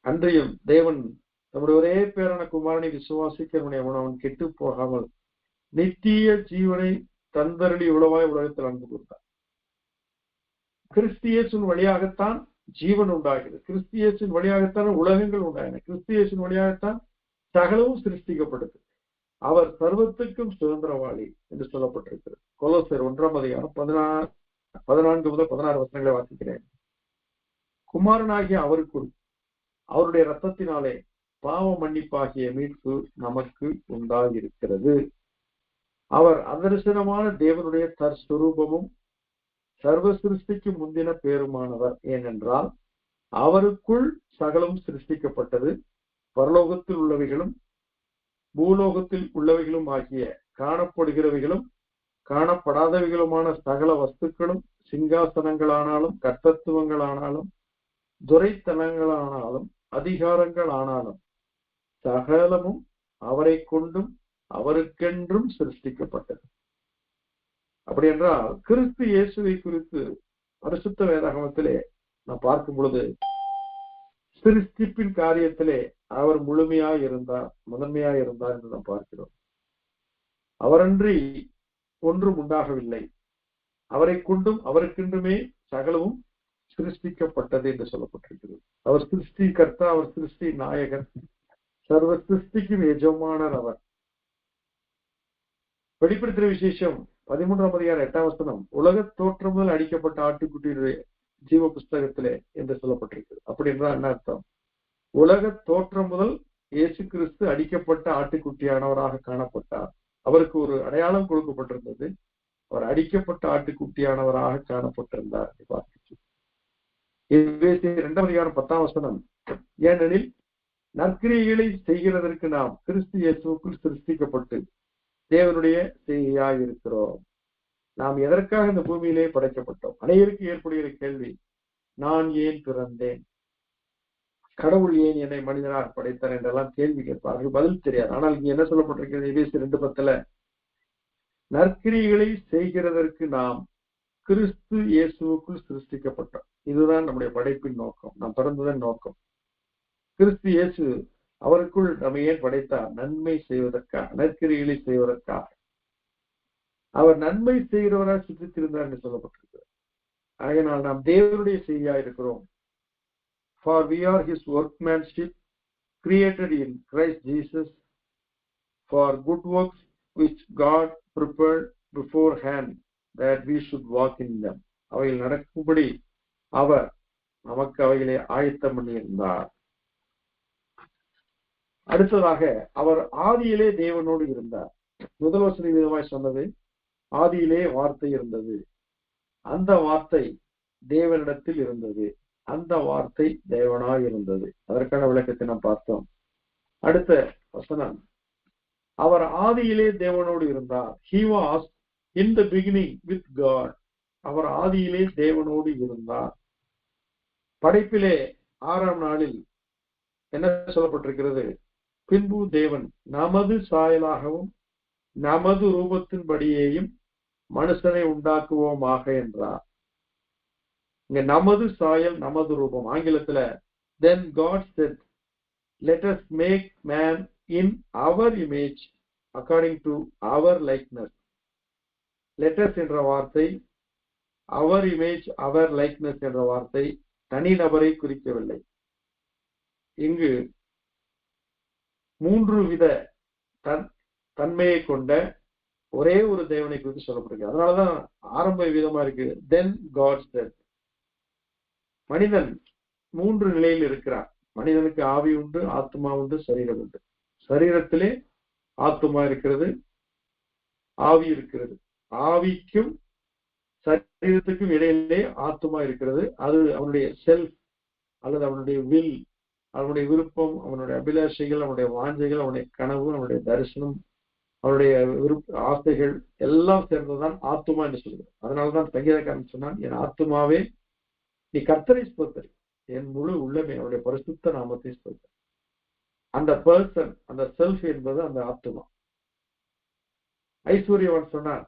அன்றையும் தேவன் நம்முடைய ஒரே பேரான குமாரனை விசுவாசிக்க அவன் கெட்டு போகாமல் நித்திய ஜீவனை தந்தரளி உளவாய் உலகத்தில் அன்பு கொடுத்தார். கிறிஸ்தியேசின் வழியாகத்தான் ஜீவன் உண்டாகிறது. கிறிஸ்தியேசின் வழியாகத்தான் உலகங்கள் உண்டாயின. கிறிஸ்தியேசின் வழியாகத்தான் சகலவும் சிருஷ்டிக்கப்பட்டது. அவர் சர்வத்துக்கும் சுதந்திரவாளி என்று சொல்லப்பட்டிருக்கிறது. கொலோசையர் 1:14 முதல் 16 வசனங்களை வாசிக்கிறேன். குமாரனாகிய அவருக்குள் அவருடைய இரத்தத்தினாலே பாவ மன்னிப்பாகிய மீட்பு நமக்கு உண்டாயிருக்கிறது. அவர் அதர்சனமான தேவனுடைய தற்ஸ்வரூபமும் சர்வ சிருஷ்டிக்கு முந்தின பேருமானவர். ஏனென்றால் அவருக்குள் சகலம் சிருஷ்டிக்கப்பட்டது, பரலோகத்தில் உள்ளவைகளும் பூலோகத்தில் உள்ளவைகளும் ஆகிய காணப்படுகிறவைகளும் காணப்படாதவைகளுமான சகல வஸ்துக்களும், சிங்காசனங்களானாலும் கர்த்தத்துவங்களானாலும் துரைத்தனங்களானாலும் அதிகாரங்களானாலும் சகலமும் அவரை கொண்டும் அவருக்கென்றும் சிருஷ்டிக்கப்பட்டது. அப்படி என்றால் கிறிஸ்து இயேசுவை குறித்து பரிசுத்த வேதாகமத்திலே நாம் பார்க்கும் பொழுது சிருஷ்டிப்பின் காரியத்திலே அவர் முழுமையாய் இருந்தார், முதன்மையாய் இருந்தார் என்று நாம் பார்க்கிறோம். அவரன்றி ஒன்றும் உண்டாகவில்லை. அவரை கொண்டும் அவருக்கென்றுமே சகலமும் சிருஷ்டிக்கப்பட்டது என்று சொல்லப்பட்டிருக்கிறது. அவர் சிருஷ்டி கர்த்தா, அவர் சிருஷ்டி நாயகர், சர்வ சிருஷ்டிக்கும் எஜமானர் அவர். வெளிப்படுத்தின விசேஷம் 13:8 உலக தோற்றம் முதல் அடிக்கப்பட்ட ஆட்டுக்குட்டியுடைய ஜீவ புஸ்தகத்திலே என்று சொல்லப்பட்டிருக்கிறது. அப்படி என்றால் என்ன அர்த்தம்? உலக தோற்றம் முதல் இயேசு கிறிஸ்து அடிக்கப்பட்ட ஆட்டுக்குட்டியானவராக காணப்பட்டார். அவருக்கு ஒரு அடையாளம் கொடுக்கப்பட்டிருந்தது. அவர் அடிக்கப்பட்ட ஆட்டுக்குட்டியானவராக காணப்பட்டிருந்தார். 2:10 ஏனெனில் நற்கிரியைகளை செய்கிறதற்கு நாம் கிறிஸ்து இயேசுவுக்குள் சிருஷ்டிக்கப்பட்டு தேவனுடைய செய்கையாய் இருக்கிறோம். நாம் எதற்காக இந்த பூமியிலே படைக்கப்பட்டோம்? அனைவருக்கு ஏற்படுகிற கேள்வி, நான் ஏன் பிறந்தேன், கடவுள் ஏன் என்னை மனிதனாக படைத்தார் என்றெல்லாம் கேள்வி கேட்பார்கள். பதில் தெரியாது. ஆனால் இங்க என்ன சொல்லப்பட்டிருக்கிறது? எபேசியர் 2:10 நற்கிரியைகளை செய்கிறதற்கு நாம் கிறிஸ்து இயேசுவுக்குள் சிருஷ்டிக்கப்பட்டோம். இதுதான் நம்முடைய படைப்பின் நோக்கம், நாம் பிறந்ததன் நோக்கம். கிறிஸ்து இயேசு அவருக்குள் நம்ம ஏன் படைத்தார்? நன்மை செய்வதற்காக, நற்கிரிகளை செய்வதற்காக. அவர் நன்மை செய்கிறவரால் சுற்றித்திருந்தார் என்று சொல்லப்பட்டிருக்கிறது. ஆகையினால் நாம் தேவனுடைய செய்தியா இருக்கிறோம். For we are his workmanship, created in Christ Jesus for good works which God prepared beforehand that we should walk in them. அவைகள் நடக்கும்படி அவர் நமக்கு அவைகளை ஆயத்தம் பண்ணியிருந்தார். அடுத்ததாக அவர் ஆதியிலே தேவனோடு இருந்தார். முதல் வசனம் விதமாய் சொன்னது, ஆதியிலே வார்த்தை இருந்தது, அந்த வார்த்தை தேவனிடத்தில் இருந்தது, அந்த வார்த்தை தேவனாய் இருந்தது. அதற்கான விளக்கத்தை நாம் பார்த்தோம். அடுத்த வசனம், அவர் ஆதியிலே தேவனோடு இருந்தார். He was in the beginning with God. அவர் ஆதியிலே தேவனோடு இருந்தார். படைப்பிலே 6ஆம் நாளில் என்ன சொல்லப்பட்டிருக்கிறது? பின்பு தேவன் நமது சாயலாகவும் நமது ரூபத்தின்படியேயும் மனுஷனை உண்டாக்குவோமாக என்றார். இங்க நமது சாயல், நமது ரூபம். ஆங்கிலத்துல then God said, let us make man in our image according to our likeness. let us என்ற வார்த்தை, our image, our likeness என்ற வார்த்தை தனிநபரை குறிக்கவில்லை. இங்கு 3 வித தன்மையை கொண்ட ஒரே ஒரு தேவனை குறித்து சொல்லப்படுகிறது. அதனாலதான் ஆரம்ப விதமா இருக்கு, then God said. மனிதன் 3 நிலையில் இருக்கிறார். மனிதனுக்கு ஆவி உண்டு, ஆத்மா உண்டு, சரீரம் உண்டு. சரீரத்திலே ஆத்மா இருக்கிறது, ஆவி இருக்கிறது. ஆவிக்கும் சரீரத்துக்கும் இடையிலே ஆத்மா இருக்கிறது. அது அவனுடைய செல்ஃப் அல்லது அவனுடைய வில், அவனுடைய விருப்பம், அவனுடைய அபிலாஷைகள், அவனுடைய வாஞ்சைகள், அவனுடைய கனவு, அவனுடைய தரிசனம், அவனுடைய ஆசைகள் எல்லாம் சேர்ந்ததுதான் ஆத்மா என்று சொல்கிறது. அதனாலதான் சங்கீதக்காரன் சொன்னான், என் ஆத்மாவே நீ கர்த்தரை ஸ்தோத்திரி, என் முழு உள்ளமே அவருடைய பரிசுத்த நாமத்தை ஸ்தோத்திரி. அந்த பர்சன், அந்த செல்ஃப் என்பது அந்த ஆத்மா. ஐஸ்வர்யவன் சொன்னான்,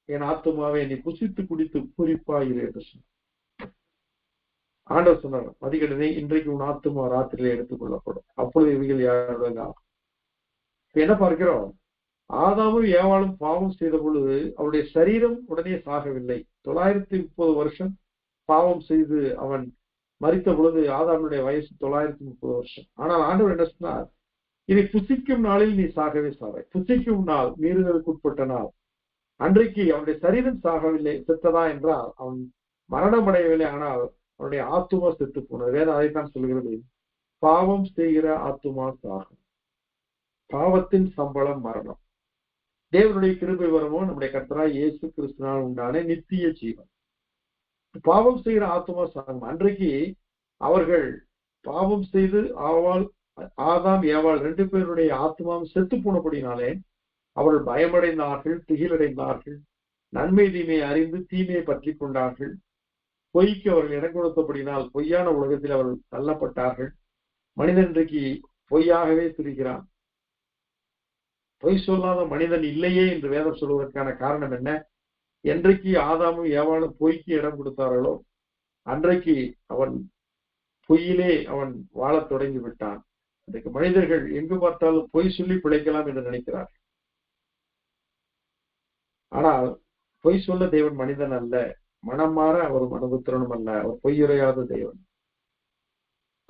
என் ஆத்மாவே நீ புசித்து குடித்து பூரிப்பாயிரு என்று சொன்னான். ஆண்டவர் சொன்னார், மதிக்கடனே இன்றைக்கு உன் ஆத்மா ராத்திரியில எடுத்துக் கொள்ளப்படும், அப்பொழுது இவைகள் யாருடன் ஆகும். என்ன பார்க்கிறோம்? ஆதாமும் ஏவாளும் பாவம் செய்த பொழுது அவருடைய சரீரம் உடனே சாகவில்லை. 930 வருஷம் பாவம் செய்து அவன் மரித்த பொழுது ஆதாமுடைய வயசு 930 வருஷம். ஆனால் ஆண்டவர் என்ன சொன்னார்? இதை புசிக்கும் நாளில் நீ சாகவே சாவாய். புசிக்கும் நாள், மீறுதலுக்கு உட்பட்ட நாள், அன்றைக்கு அவனுடைய சரீரம் சாகவில்லை, செத்ததா என்றால் அவன் மரணம் அடையவில்லை, ஆனால் அவனுடைய ஆத்துமா செத்து போனது. வேதம் அதைத்தான் சொல்கிறது, பாவம் செய்கிற ஆத்துமா சாகும், பாவத்தின் சம்பளம் மரணம். தேவனுடைய கிருபை வரமோ நம்முடைய கர்த்தராகிய இயேசு கிறிஸ்துவினால் உண்டான நித்திய ஜீவன். பாவம் செய்கிற ஆத்துமா சாகும். அன்றைக்கு அவர்கள் பாவம் செய்து ஆதாம் ஏவாள் 2 பேருடைய ஆத்மாவும் செத்து போனபடினாலே அவர்கள் பயமடைந்தார்கள், திகிலடைந்தார்கள், நன்மை தீமையை அறிந்து தீமையை பற்றி கொண்டார்கள். பொய்க்கு அவர்கள் இடம் கொடுத்தபடினால் பொய்யான உலகத்தில் அவர்கள் தள்ளப்பட்டார்கள். மனிதன் இன்றைக்கு பொய்யாகவே திரிகிறான். பொய் சொல்லாத மனிதன் இல்லையே என்று வேதம் சொல்வதற்கான காரணம் என்ன? என்றைக்கு ஆதாமும் ஏவாளும் பொய்க்கு இடம் கொடுத்தார்களோ அன்றைக்கு அவன் பொய்யிலே அவன் வாழத் தொடங்கி விட்டான். இன்றைக்கு மனிதர்கள் எங்கு பார்த்தாலும் பொய் சொல்லி பிழைக்கலாம் என்று நினைக்கிறார். ஆனால் பொய் சொல்ல தேவன் மனிதன் அல்ல, மனம் மாற அவர் மனபுத்திரனும் அல்ல, அவர் பொய்யுரையாத தேவன்.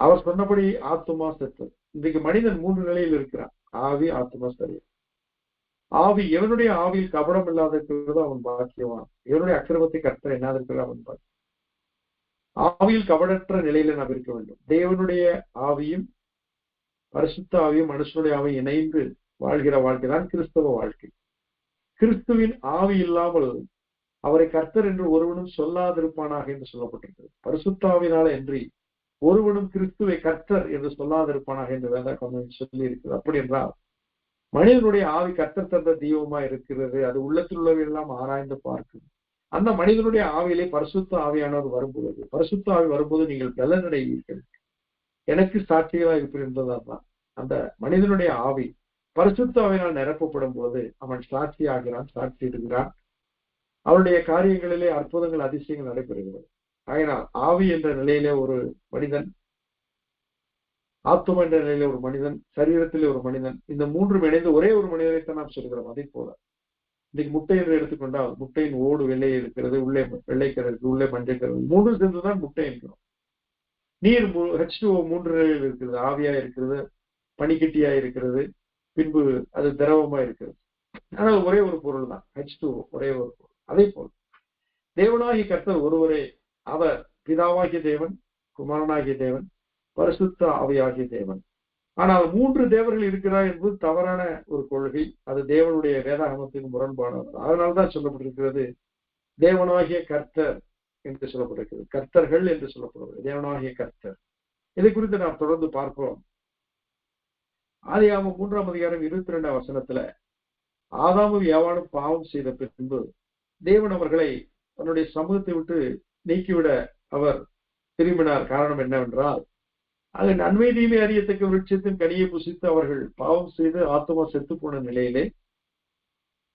அவர் சொன்னபடி ஆத்துமா செத்தது. இன்றைக்கு மனிதன் 3 நிலையில் இருக்கிறான், ஆவி, ஆத்துமா, சரீரம். ஆவி, எவனுடைய ஆவியில் கபடம் இல்லாத இருக்கிறதோ அவன் பாக்கியவான். எவனுடைய அக்கிரமத்தை கர்த்தர் என்னாத இருக்கிறதோ அவன் பாக்கியம். ஆவியில் கபடற்ற நிலையில நாம் இருக்க வேண்டும். தேவனுடைய ஆவியும் பரிசுத்த ஆவியும் மனுஷனுடைய ஆவியும் இணைந்து வாழ்கிற வாழ்க்கை தான் கிறிஸ்தவ வாழ்க்கை. கிறிஸ்துவின் ஆவி இல்லாமல் அவரை கர்த்தர் என்று ஒருவனும் சொல்லாதிருப்பானாக என்று சொல்லப்பட்டிருக்கிறது. பரிசுத்த ஆவியினால என்று ஒருவனும் கிறிஸ்துவை கர்த்தர் என்று சொல்லாதிருப்பானாக என்று வேதம் சொல்லி இருக்கிறது. அப்படி என்றால் மனிதனுடைய ஆவி கர்த்தர் தந்த தெய்வமா இருக்கிறது. அது உள்ளத்தில் உள்ளவையெல்லாம் ஆராய்ந்து பார்க்குது. அந்த மனிதனுடைய ஆவியிலே பரிசுத்த ஆவியானவர் வரும்போது, பரிசுத்த ஆவி வரும்போது நீங்கள் பலனடைவீர்கள், எனக்கு சாட்சியாக இருப்பீர்கள் என்பதுதான். அந்த மனிதனுடைய ஆவி பரிசுத்த ஆவியினால் நிரப்பப்படும் போது அவன் சாட்சி ஆகிறான், சாட்சி இடுகிறான். அவருடைய காரியங்களிலே அற்புதங்கள், அதிசயங்கள் நடைபெறுகிறது. ஆகினால் ஆவி என்ற நிலையிலே ஒரு மனிதன், ஆத்தும என்ற நிலையிலே ஒரு மனிதன், சரீரத்திலே ஒரு மனிதன், இந்த மூன்றும் இணைந்து ஒரே ஒரு மனிதனைத்தான் நாம் சொல்கிறோம். அதே போல இன்னைக்கு முட்டை என்று எடுத்துக்கொண்டால் முட்டையின் ஓடு வெள்ளை இருக்கிறது, உள்ளே வெள்ளை கலர், உள்ளே மஞ்சள் கலர், மூன்று சேர்ந்துதான் முட்டை என்கிறோம். நீர் H2O 3 நிலையில் இருக்கிறது, ஆவியா இருக்கிறது, பனிக்கட்டியா இருக்கிறது, பின்பு அது திரவமா இருக்கிறது. ஆனால் ஒரே ஒரு பொருள் தான் H2O, ஒரே ஒரு பொருள். அதே போல் தேவனாகிய கர்த்தர் ஒருவரே. அவர் பிதாவாகிய தேவன், குமாரனாகிய தேவன், பரிசுத்த ஆவியாகிய தேவன். ஆனால் 3 தேவர்கள் இருக்கிறார் என்பது தவறான ஒரு கொள்கை. அது தேவனுடைய வேதாகமத்துக்கு முரண்பாடானது. அதனால்தான் சொல்லப்பட்டிருக்கிறது தேவனாகிய கர்த்தர் என்று சொல்லப்பட்டிருக்கிறது, கர்த்தர்கள் என்று சொல்லப்படுகிறது, தேவனாகிய கர்த்தர். இதை குறித்து நாம் தொடர்ந்து பார்ப்போம். ஆதியாகமம் 3ஆம் அதிகாரம் 22ஆம் வசனத்துல ஆதாமும் ஏவாளும் பாவம் செய்த பின்பு தேவன் அவர்களை தன்னுடைய சமூகத்தை விட்டு நீக்கிவிட அவர் திரும்பினார். காரணம் என்னவென்றால், அது நன்மை தீமை அறியத்தக்க விருட்சத்தின் கனியை புசித்து அவர்கள் பாவம் செய்து ஆத்மா செத்து போன நிலையிலே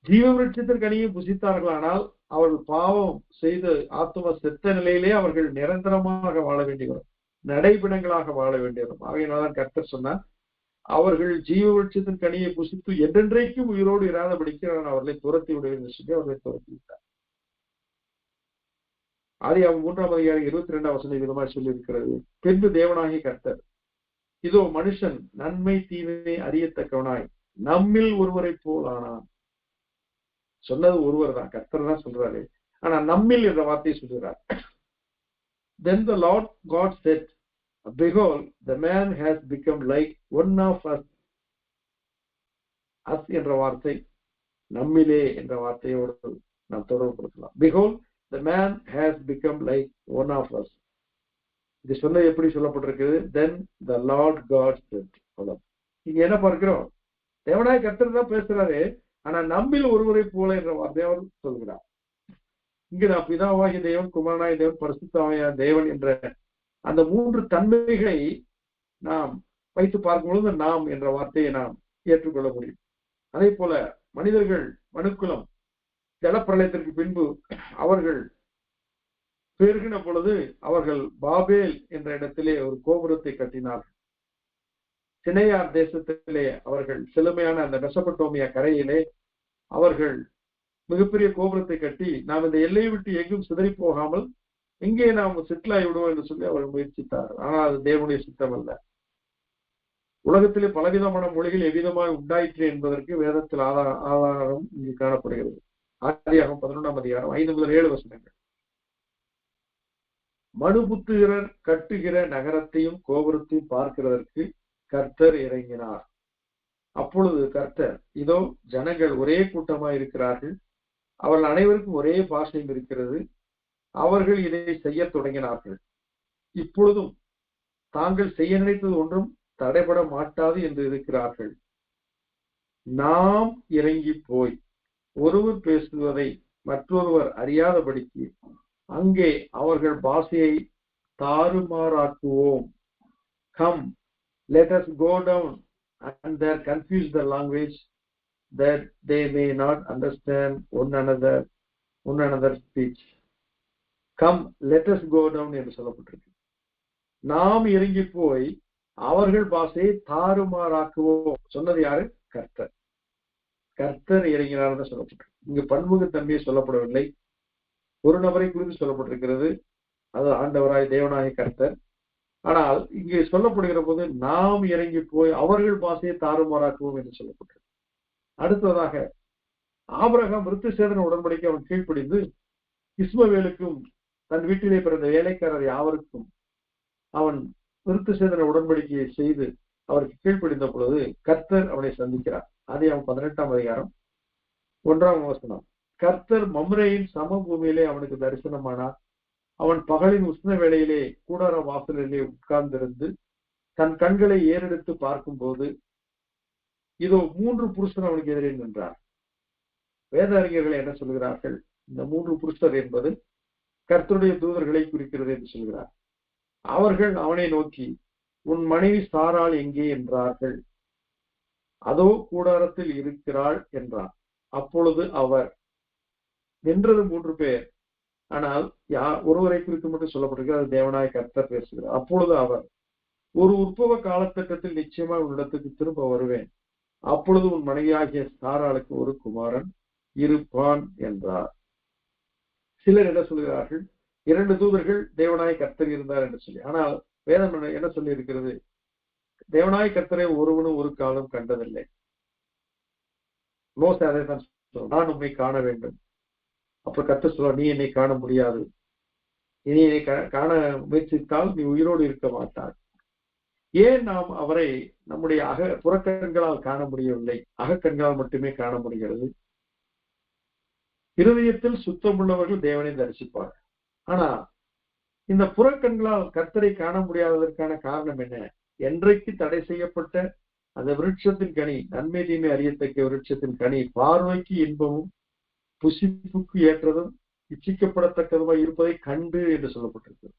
ஜீவ விருட்சத்தின் கனியை புசித்தார்களானால் அவர்கள் பாவம் செய்து ஆத்மா செத்த நிலையிலே அவர்கள் நிரந்தரமாக வாழ வேண்டி வரும், நடைபிணங்களாக வாழ வேண்டி வரும். ஆகையினால்தான் கர்த்தர் சொன்னார், அவர்கள் ஜீவ விருட்சத்தின் கனியை புசித்து என்றென்றைக்கும் உயிரோடு இராதபடிக்கு நான் அவர்களை துரத்தி விடுவேன் என்று சொல்லி அவர்களை துரத்தி விட்டார். ஆதியாகமம் 3ஆம் அதிகாரம் 22ஆம் வசனம் விதமாக சொல்லி இருக்கிறது, பின்பு தேவனாகிய கர்த்தர், இதோ மனுஷன் நன்மை தீமை அறியத்தக்கவனாய் நம்மில் ஒருவரை போல் ஆனான். சொன்னது ஒருவர் தான், கர்த்தர் தான் சொல்றாரு. ஆனா நம்மில் என்ற வார்த்தையை சொல்கிறார். Then the Lord God said, behold, the man has become like one of us. us என்ற வார்த்தை நம்மிலே என்ற வார்த்தையோடு நாம் தொடர்புபடுத்தலாம். Behold, the man has become like one of us. இது சொன்ன எப்படி சொல்லப்பட்டிருக்கிறது? Then the Lord God said. இங்க என்ன பார்க்கிறோம்? தேவனாய் கர்த்தர் தான் பேசுறாரு, ஆனா நம்மில் ஒருவரை போல என்ற வார்த்தையை அவர் சொல்கிறார். இங்கு நான் பிதாவாகிய தேவன், குமாரனாகிய தேவன், பரிசுத்தமாகிய தேவன் என்ற அந்த 3 தன்மைகளை நாம் வைத்து பார்க்கும் பொழுது நாம் என்ற வார்த்தையை நாம் ஏற்றுக்கொள்ள முடியும். அதே போல மனிதர்கள், மனுக்குலம் ஜலப்பிரளயத்திற்கு பின்பு அவர்கள் பெருகின பொழுது அவர்கள் பாபேல் என்ற இடத்திலே ஒரு கோபுரத்தை கட்டினார்கள். சினையார் தேசத்திலே அவர்கள் செழுமையான அந்த மெசபடோமியா கரையிலே அவர்கள் மிகப்பெரிய கோபுரத்தை கட்டி நாம் இந்த எல்லையை விட்டு எங்கும் சிதறி போகாமல் இங்கே நாம் செட்டிலாகி விடுவோம் என்று சொல்லி அவர்கள் முயற்சித்தார்கள். ஆனால் அது தேவனுடைய சித்தம் அல்ல. உலகத்திலே பலவிதமான மொழிகள் எவ்விதமாக உண்டாயிற்று என்பதற்கு வேதத்தில் ஆதாரம் இங்கு காணப்படுகிறது. ஆதியாகமம் 11ஆம் அதிகாரம் 5 முதல் 7 வசனங்கள். மனுபுத்திரர் கட்டுகிற நகரத்தையும் கோபுரத்தையும் பார்க்கிறதற்கு கர்த்தர் இறங்கினார். அப்பொழுது கர்த்தர், இதோ ஜனங்கள் ஒரே கூட்டமாய் இருக்கிறார்கள், அவர்கள் அனைவருக்கும் ஒரே பாஷையும் இருக்கிறது, அவர்கள் இதை செய்ய தொடங்கினார்கள். இப்பொழுதும் தாங்கள் செய்ய நினைத்தது ஒன்றும் தடைபட மாட்டாது என்று இருக்கிறார்கள். நாம் இறங்கி போய் ஒருவர் பேசுவதை மற்றொருவர் அறியாதபடிக்கு அங்கே அவர்கள் பாஷையை தாறுமாறாக்குவோம். Come, let us go down and there confuse the language, that they may not understand one another speech. Come, let us go down என்று சொல்லப்பட்டிருக்கு. நாம் இறங்கி போய் அவர்கள் பாஷையை தாறுமாறாக்குவோம். சொன்னது யாரு? கர்த்தர். கர்த்தர் இறங்கினார் தான் சொல்லப்பட்டிருக்கு. இங்கு பன்முகத்தன்மையை சொல்லப்படவில்லை, ஒரு நபரை குறித்து சொல்லப்பட்டிருக்கிறது, அது ஆண்டவராய் தேவனாகிய கர்த்தர். ஆனால் இங்கே சொல்லப்படுகிற போது நாம் இறங்கி போய் அவர்கள் பாஷையை தாறுமாறாக்குவோம் என்று சொல்லப்பட்டிருக்கு. அடுத்ததாக ஆபிரகாம் விருத்த சேதன உடன்படிக்கை அவன் கீழ்ப்படிந்து இஸ்மவேலுக்கும் தன் வீட்டிலே பிறந்த வேலைக்காரர் யாவருக்கும் அவன் விருத்த சேதன உடன்படிக்கையை செய்து அவருக்கு கீழ்ப்படிந்த பொழுது கர்த்தர் அவனை சந்திக்கிறார். ஆதியாகமம் 18ஆம் அதிகாரம் 1ஆம் வசனம். கர்த்தர் மம்ரேயின் சமபூமியிலே அவனுக்கு தரிசனமானார். அவன் பகலின் உஷ்ண வேளையிலே கூடார வாசலிலே உட்கார்ந்திருந்து தன் கண்களை ஏறெடுத்து பார்க்கும் போது இதோ 3 புருஷர் அவனுக்கு எதிரே நின்றார். வேத அறிஞர்கள் என்ன சொல்கிறார்கள்? இந்த 3 புருஷர் என்பது கர்த்தருடைய தூதர்களை குறிக்கிறது என்று சொல்கிறார். அவர்கள் அவனை நோக்கி, உன் மனைவி சாராள் எங்கே என்றார்கள். அதோ கூடாரத்தில் இருக்கிறாள் என்றார். அப்பொழுது அவர், நின்றது 3 பேர், ஆனால் ஒருவரை குறித்து மட்டும் சொல்லப்பட்டிருக்கிறது, அது தேவனாய் கர்த்தர் பேசுகிறார். அப்பொழுது அவர், ஒரு உற்பவ காலகட்டத்தில் நிச்சயமாக உன்னிடத்துக்கு திரும்ப வருவேன், அப்பொழுது உன் மனைவியாகிய சாராளுக்கு ஒரு குமாரன் இருப்பான் என்றார். சிலர் என்ன சொல்கிறார்கள், 2 தூதர்கள் தேவனாய் கர்த்தர் இருந்தார் என்று சொல்லி. ஆனால் வேதம் என்ன சொல்லி இருக்கிறது, தேவனாய் கர்த்தரை ஒருவனும் ஒரு காலம் கண்டதில்லை. மோசே அதை தான் சொல்றான், நான் உண்மை காண வேண்டும். அப்ப கர்த்தர் சொல்ல, நீ என்னை காண முடியாது, இனி என்னை காண முயற்சித்தால் நீ உயிரோடு இருக்க மாட்டார். ஏன் நாம் அவரை நம்முடைய புறக்கண்களால் காண முடியவில்லை, அகக்கண்களால் மட்டுமே காண முடிகிறது? இருதயத்தில் சுத்தம் உள்ளவர்கள் தேவனை தரிசிப்பார். ஆனா இந்த புறக்கண்களால் கர்த்தரை காண முடியாததற்கான காரணம் என்ன? என்றைக்கு தடை செய்யப்பட்ட அந்த விருட்சத்தின் கனி, நன்மை தீமை அறியத்தக்க விருட்சத்தின் கனி பார்வைக்கு இன்பமும் புசிப்புக்கு ஏற்றதும் இச்சிக்கப்படத்தக்கதுமாய் இருப்பதை கண்டு என்று சொல்லப்பட்டிருக்கு.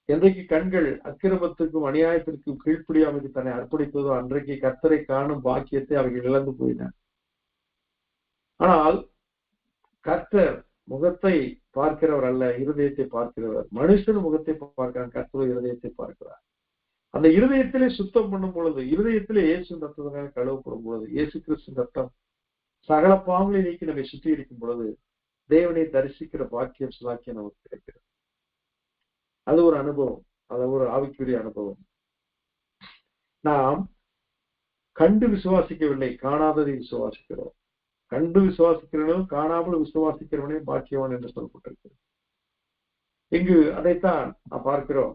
என்றைக்கு கண்கள் அக்கிரமத்துக்கும் அநியாயத்திற்கும் கீழ்ப்படியாமைக்கு தன்னை அர்ப்பணித்ததோ அன்றைக்கு கர்த்தரை காணும் பாக்கியத்தை அவைகள் இழந்து போயின. ஆனால் கர்த்தர் முகத்தை பார்க்கிறவர் அல்ல, இருதயத்தை பார்க்கிறவர். மனுஷன் முகத்தை பார்க்கிறான், கர்த்தர் இருதயத்தை பார்க்கிறார். அந்த இருதயத்திலே சுத்தம் பண்ணும் பொழுது, இருதயத்திலே இயேசு ரத்தத்தினால கழுவப்படும் பொழுது, இயேசு கிறிஸ்து ரத்தம் சகல பாவங்களை நீக்கி நம்மை சுற்றி இருக்கும் பொழுது தேவனை தரிசிக்கிற பாக்கியம் சுலாக்கியம் நமக்கு கிடைக்கிறது. அது ஒரு அனுபவம், அது ஒரு ஆவிக்குரிய அனுபவம். நாம் கண்டு விசுவாசிக்கவில்லை, காணாததை விசுவாசிக்கிறோம். கண்டு விசுவாசிக்கிறவனும் காணாமல் விசுவாசிக்கிறவனே பாக்கியவான் என்று சொல்லப்பட்டிருக்கிறது. இங்கு அதைத்தான் நாம் பார்க்கிறோம்.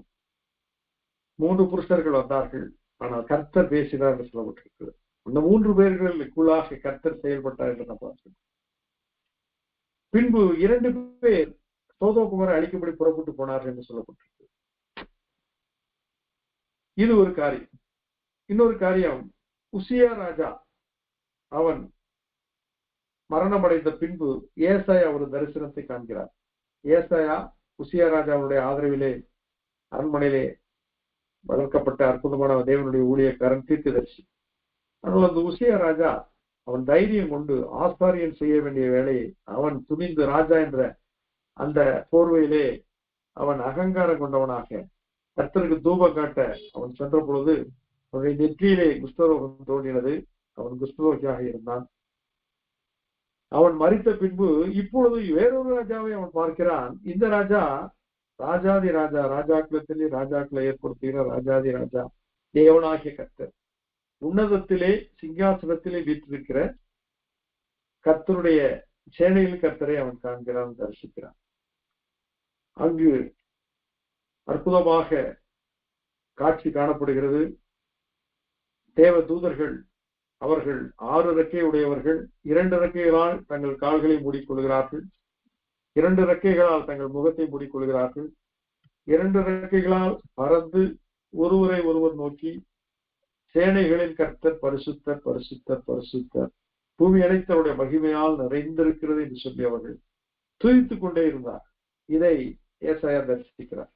3 புருஷர்கள் வந்தார்கள், ஆனால் கர்த்தர் பேசினார் என்று சொல்லப்பட்டிருக்கிறது. அந்த 3 பேர்களுக்குள்ளாக கர்த்தர் செயல்பட்டார் என்று நாம் பார்க்கிறோம். பின்பு 2 பேர் சோதோகுமாரை அழிக்கும்படி புறப்பட்டு போனார்கள் என்று சொல்லப்பட்டிருக்கு. இது ஒரு காரியம். இன்னொரு காரியம், உசியா ராஜா அவன் மரணமடைந்த பின்பு ஏசாயா ஒரு தரிசனத்தை காண்கிறார். ஏசாயா உசியா ராஜாவுடைய ஆதரவிலே அரண்மனையிலே வளர்க்கப்பட்ட அற்புதமான தேவனுடைய ஊழியக்காரன், தீர்க்கதரிசி. ஆனால் அந்த உசியா ராஜா அவன் தைரியம் கொண்டு ஆசாரியன் செய்ய வேண்டிய வேலையை அவன் துணிந்து ராஜா என்ற அந்த போர்வையிலே அவன் அகங்காரம் கொண்டவனாக கர்த்தருக்கு தூபம் காட்ட அவன் சென்ற பொழுது அவனுடைய நெற்றியிலே குஷ்டரோகம் தோன்றினது. அவன் குஷ்டரோகியாக இருந்தான். அவன் மரித்த பின்பு இப்பொழுது வேறொரு ராஜாவை அவன் பார்க்கிறான். இந்த ராஜா ராஜாதி ராஜா, ராஜாக்களத்திலே ராஜாக்களை ஏற்படுத்துகிற ராஜாதி ராஜா, தேவனாகிய கர்த்தர், உன்னதத்திலே சிங்காசனத்திலே வீற்றிருக்கிற கர்த்தருடைய சேனையில் கர்த்தரை அவன் காண்கிறான், தரிசிக்கிறான். அங்கு அற்புதமாக காட்சி காணப்படுகிறது. தேவ தூதர்கள் அவர்கள் 6 இறக்கை உடையவர்கள், 2 இறக்கைகளால் தங்கள் கால்களை மூடிக்கொள்கிறார்கள், 2 இறக்கைகளால் தங்கள் முகத்தை மூடிக்கொள்கிறார்கள், 2 இறக்கைகளால் பறந்து ஒருவரை ஒருவர் நோக்கி சேனைகளின் கர்த்தர் பரிசுத்தர் பரிசுத்தர் பரிசுத்தர், பூமி அனைத்தவருடைய மகிமையால் நிறைந்திருக்கிறது என்று சொல்லி அவர்கள் துதித்துக் கொண்டே இருந்தார். இதை ஏசாயா தரிசிக்கிறார்.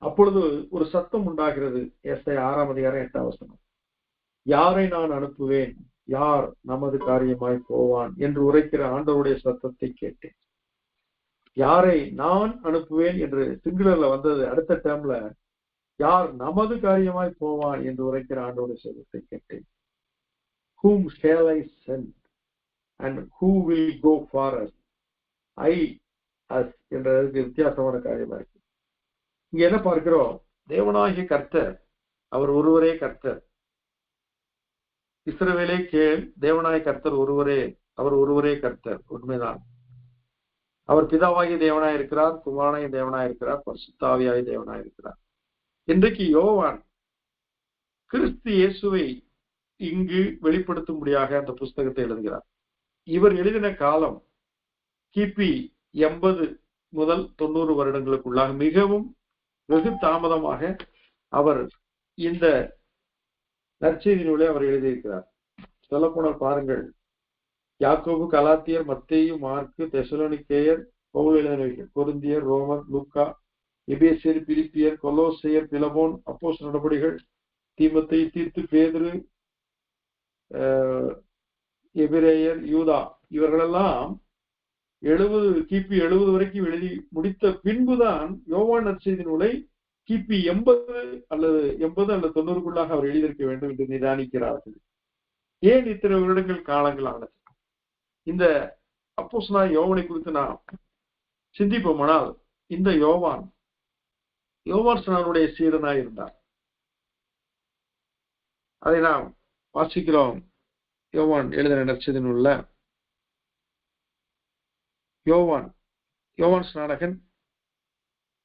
அப்பொழுது ஒரு சத்தம் உண்டாகிறது. ஏசாயா 6ஆம் அதிகாரம் 8ஆம் வசனம், யாரை நான் அனுப்புவேன், யார் நமது காரியமாய் போவான் என்று உரைக்கிற ஆண்டவருடைய சத்தத்தை கேட்டேன். யாரை நான் அனுப்புவேன் என்று சிங்குலர்ல வந்தது, அடுத்த டேர்ம்ல யார் நமது காரியமாய் போவான் என்று உரைக்கிற ஆண்டவருடைய சத்தத்தை கேட்டேன். Whom shall I send and who will go for us? I us என்றதுக்கு வித்தியாசமான காரியமா இருக்கு. இங்க என்ன பார்க்கிறோம்? தேவனாகிய கர்த்தர் அவர் ஒருவரே கர்த்தர். இஸ்ரவேலே கேள், தேவனாகிய கர்த்தர் ஒருவரே, அவர் ஒருவரே கர்த்தர். உண்மைதான். அவர் பிதாவாகிய தேவனாய் இருக்கிறார், குமாரனாகிய தேவனாய் இருக்கிறார், பரிசுத்த ஆவியாகிய தேவனாய் இருக்கிறார். இன்றைக்கு யோவான் கிறிஸ்து இயேசுவை இங்கு வெளிப்படுத்தும்படியாக அந்த புஸ்தகத்தை எழுதுகிறார். இவர் எழுதின காலம் கிபி 80 முதல் 90 வருடங்களுக்குள்ளாக, மிகவும் வெகு தாமதமாக அவர் இந்த நற்செய்தி நூலை அவர் எழுதியிருக்கிறார். சொல்லப்போனால் பாருங்கள், யாக்கோபு, கலாத்தியர், மத்தேயு, மார்க்கு, தெசலோனிக்கேயர், பவுல் எழுதினவைகள், கொரிந்தியர், ரோமர், லூக்கா, எபேசியர், பிலிப்பியர், கொலோசையர், பிலமோன், அப்போஸ்தலர் நடபடிகள், தீமோத்தேயு, தீத்து, பேதுரு, எபிரேயர், யூதா, இவர்களெல்லாம் கிபி 70 வரைக்கும் எழுதி முடித்த பின்புதான் யோவான் நற்செய்தி நூலை கிபி 80 அல்லது 90 அவர் எழுதியிருக்க வேண்டும் என்று நிதானிக்கிறார்கள். ஏன் இத்தனை வருடங்கள் காலங்கள் ஆனது? இந்த அப்போஸ்தலனாகிய யோவானை குறித்து நாம் சிந்திப்போமானால், இந்த யோவான் ஸ்நானனுடைய சீடனாய் இருந்தார். அதை நாம் வாசிக்கிறோம். யோவான் எழுதின நற்செய்தி நூல்ல யோவான் ஸ்நானகன்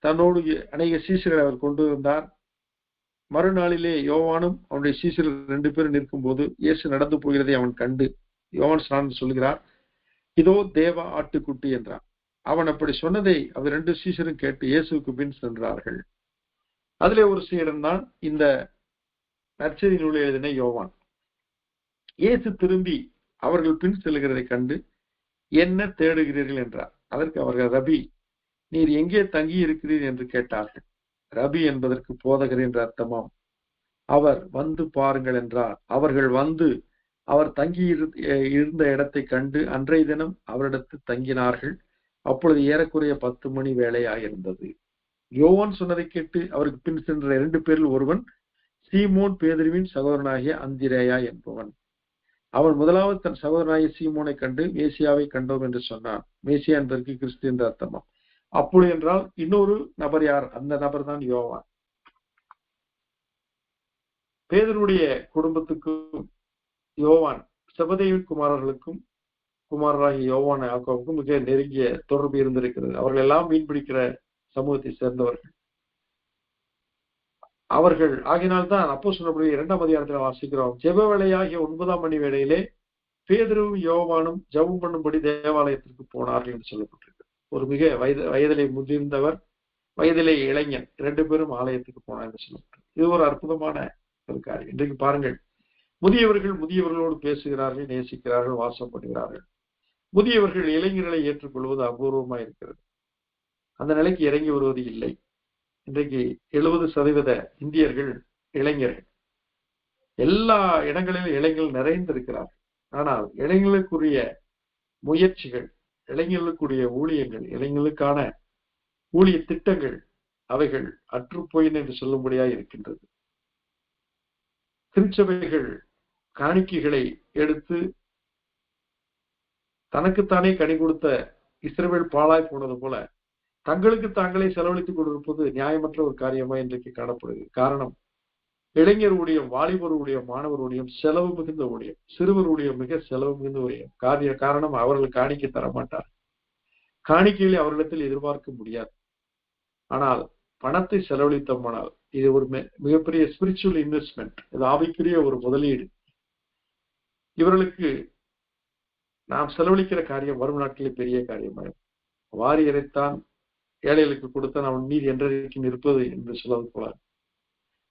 தன்னோடு அநேக சீசர்களை அவர் கொண்டு வந்தார். மறுநாளிலே யோவானும் அவனுடைய சீசர்கள் 2 பேரும் நிற்கும் போது இயேசு நடந்து போகிறதை அவன் கண்டு யோவான் ஸ்நானன் சொல்கிறார், இதோ தேவ ஆட்டுக்குட்டி என்றான். அவன் அப்படி சொன்னதை அவர் 2 சீசரும் கேட்டு இயேசுக்கு பின் சென்றார்கள். அதிலே ஒரு சீடன் தான் இந்த நற்செய்தி நூலை எழுதின யோவான். இயேசு திரும்பி அவர்கள் பின் செல்கிறதை கண்டு, என்ன தேடுகிறீர்கள் என்றார். அதற்கு அவர்கள், ரபி, நீர் எங்கே தங்கி இருக்கிறீர் என்று கேட்டார்கள். ரபி என்பதற்கு போதகர் என்ற அர்த்தமாம். அவர் வந்து பாருங்கள் என்றார். அவர்கள் வந்து அவர் தங்கி இருந்த இடத்தை கண்டு அன்றைய தினம் அவரிடத்தில் தங்கினார்கள். அப்பொழுது ஏறக்குறைய 10 மணி வேளையாயிருந்தது. யோவான் சொன்னதை கேட்டு அவருக்கு பின் சென்ற 2 பேரில் ஒருவன் சீமோன் பேதுருவின் சகோதரனாகிய அந்திரேயா என்பவன். அவன் முதலாவது தன் சகோதரனாகிய சீமோனை கண்டு மேசியாவை கண்டோம் என்று சொன்னான். மேசியா என்பதற்கு கிறிஸ்து என்ற அர்த்தமாம். அப்படி என்றால் இன்னொரு நபர் யார்? அந்த நபர் தான் யோவான். பேதுருடைய குடும்பத்துக்கும் யோவான் செபதேயுவின் குமாரராகிய யோவான் யாக்கோபுக்கும் மிக நெருங்கிய தொடர்பு இருந்திருக்கிறது. அவர்கள் எல்லாம் மீன்பிடிக்கிற சமூகத்தை சேர்ந்தவர்கள். அவர்கள் ஆகினால்தான் அப்போஸ்தலர் 2ஆம் அதிகாரத்தில் வாசிக்கிறோம், ஜெப வேளையாகிய 9ஆம் மணி வேளையிலே பேதுருவும் யோவானும் ஜெபம் பண்ணும்படி தேவாலயத்திற்கு போனார்கள் என்று சொல்லப்பட்டிருக்கு. ஒரு மிக வயதிலே முதிர்ந்தவர், வயதிலே இளைஞன், 2 பேரும் ஆலயத்துக்கு போனார் என்று சொல்லப்பட்டிருக்கு. இது ஒரு அற்புதமான ஒரு காரியம். இன்றைக்கு பாருங்கள், முதியவர்களோடு பேசுகிறார்கள், நேசிக்கிறார்கள், வாசம் பண்ணுகிறார்கள். முதியவர்கள் இளைஞர்களை ஏற்றுக்கொள்வது அபூர்வமா இருக்கிறது. அந்த நிலைக்கு இறங்கி வருவது இல்லை. இன்றைக்கு 70% இந்தியர்கள் இளைஞர்கள். எல்லா இடங்களிலும் இளைஞர்கள் நிறைந்திருக்கிறார்கள். ஆனால் இளைஞர்களுக்குரிய முயற்சிகள், இளைஞர்களுக்குரிய ஊழியங்கள், இளைஞர்களுக்கான ஊழிய திட்டங்கள் அவைகள் அற்றுப்போயின என்று சொல்லும்படியாக இருக்கின்றது. திருச்சபைகள் காணிக்கைகளை எடுத்து தனக்குத்தானே கனி கொடுத்த இஸ்ரவேல் பாழாய் போனது போல தங்களுக்கு தாங்களே செலவழித்துக் கொண்டிருப்பது நியாயமற்ற ஒரு காரியமா இன்றைக்கு காணப்படுகிறது. காரணம், இளைஞர் ஊழியம், வாலிபர் ஊழியம், மாணவர் ஊழியம் செலவு மிகுந்த ஊழியம், சிறுவர் ஊழியம் மிக செலவு மிகுந்த ஊழியம். காரணம், அவர்கள் காணிக்கை தரமாட்டார். காணிக்கைகளை அவர்களிடத்தில் எதிர்பார்க்க முடியாது. ஆனால் பணத்தை செலவழித்தோமானால் இது ஒரு மிகப்பெரிய ஸ்பிரிச்சுவல் இன்வெஸ்ட்மெண்ட், இது ஆவிக்குரிய ஒரு முதலீடு. இவர்களுக்கு நாம் செலவழிக்கிற காரியம் வரும் நாட்களில் பெரிய காரியமாகும். வாரி இறைத்தான் ஏழைகளுக்கு கொடுத்தான் அவன் நீர் என்றைக்கும் இருப்பது என்று சொல்வது போல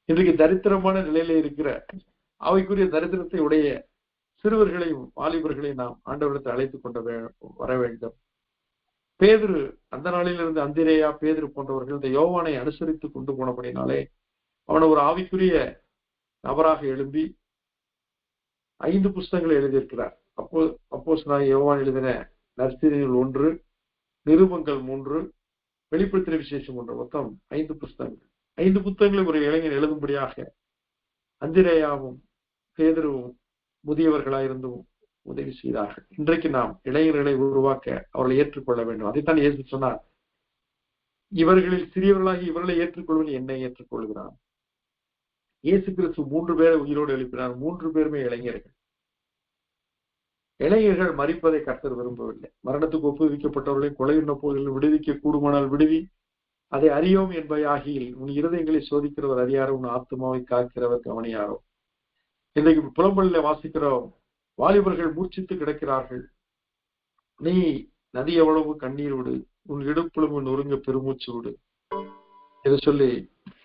இன்றைக்கு தரித்திரமான நிலையில இருக்கிற அவைக்குரிய தரித்திரத்தை உடைய சிறுவர்களையும் வாலிபர்களையும் நாம் ஆண்டவரிடத்தை அழைத்துக் கொண்டு வர வேண்டும். பேதுரு, அந்த நாளிலிருந்து அந்திரேயா, பேதுரு போன்றவர்கள் இந்த யோவானை அனுசரித்து கொண்டு போனபடினாலே அவனை ஒரு ஆவிக்குரிய நபராக எழும்பி 5 புஸ்தகங்களை எழுதியிருக்கிறார். அப்போஸ்தலனாகிய யோவான் எழுதின நற்செய்திகள் 1, நிருபங்கள் 3, வெளிப்படுத்தின விசேஷம் 1, மொத்தம் 5 புஸ்தகங்கள். 5 புத்தகங்களை ஒரு இளைஞர் எழுதும்படியாக அந்திரேயாவும் பேதுருவும் முதியவர்களாயிருந்தும் உதவி செய்தார்கள். இன்றைக்கு நாம் இளைஞர்களை உருவாக்க அவர்களை ஏற்றுக்கொள்ள வேண்டும். அதைத்தான் இயேசு சொன்னார், இவர்களில் சிறியவர்களாகி இவர்களை ஏற்றுக்கொள்வன் என்னை ஏற்றுக்கொள்கிறான். இயேசு கிறிஸ்து 3 பேரை உயிரோடு எழுப்பினார். 3 பேருமே இளைஞர்கள். இளைஞர்கள் மரிப்பதை கர்த்தர் விரும்பவில்லை. மரணத்துக்கு ஒப்புவிக்கப்பட்டவர்களை கொலையுண்ண போதிலும் விடுவிக்க கூடுமானால் விடுவி, அதை அறியோம் என்பதாகில் உன் இருதயங்களை சோதிக்கிறவர் அறியாரோ, உன் ஆத்மாவை காக்கிறவர் கவனியாரோ. இன்றைக்கு புலம்பலில் வாசிக்கிறோம், வாலிபர்கள் மூர்ச்சித்து கிடக்கிறார்கள். நீ நதி எவ்வளவு கண்ணீர் விடு, உன் இடுப்புழும் நொறுங்க பெருமூச்சு விடு என்று சொல்லி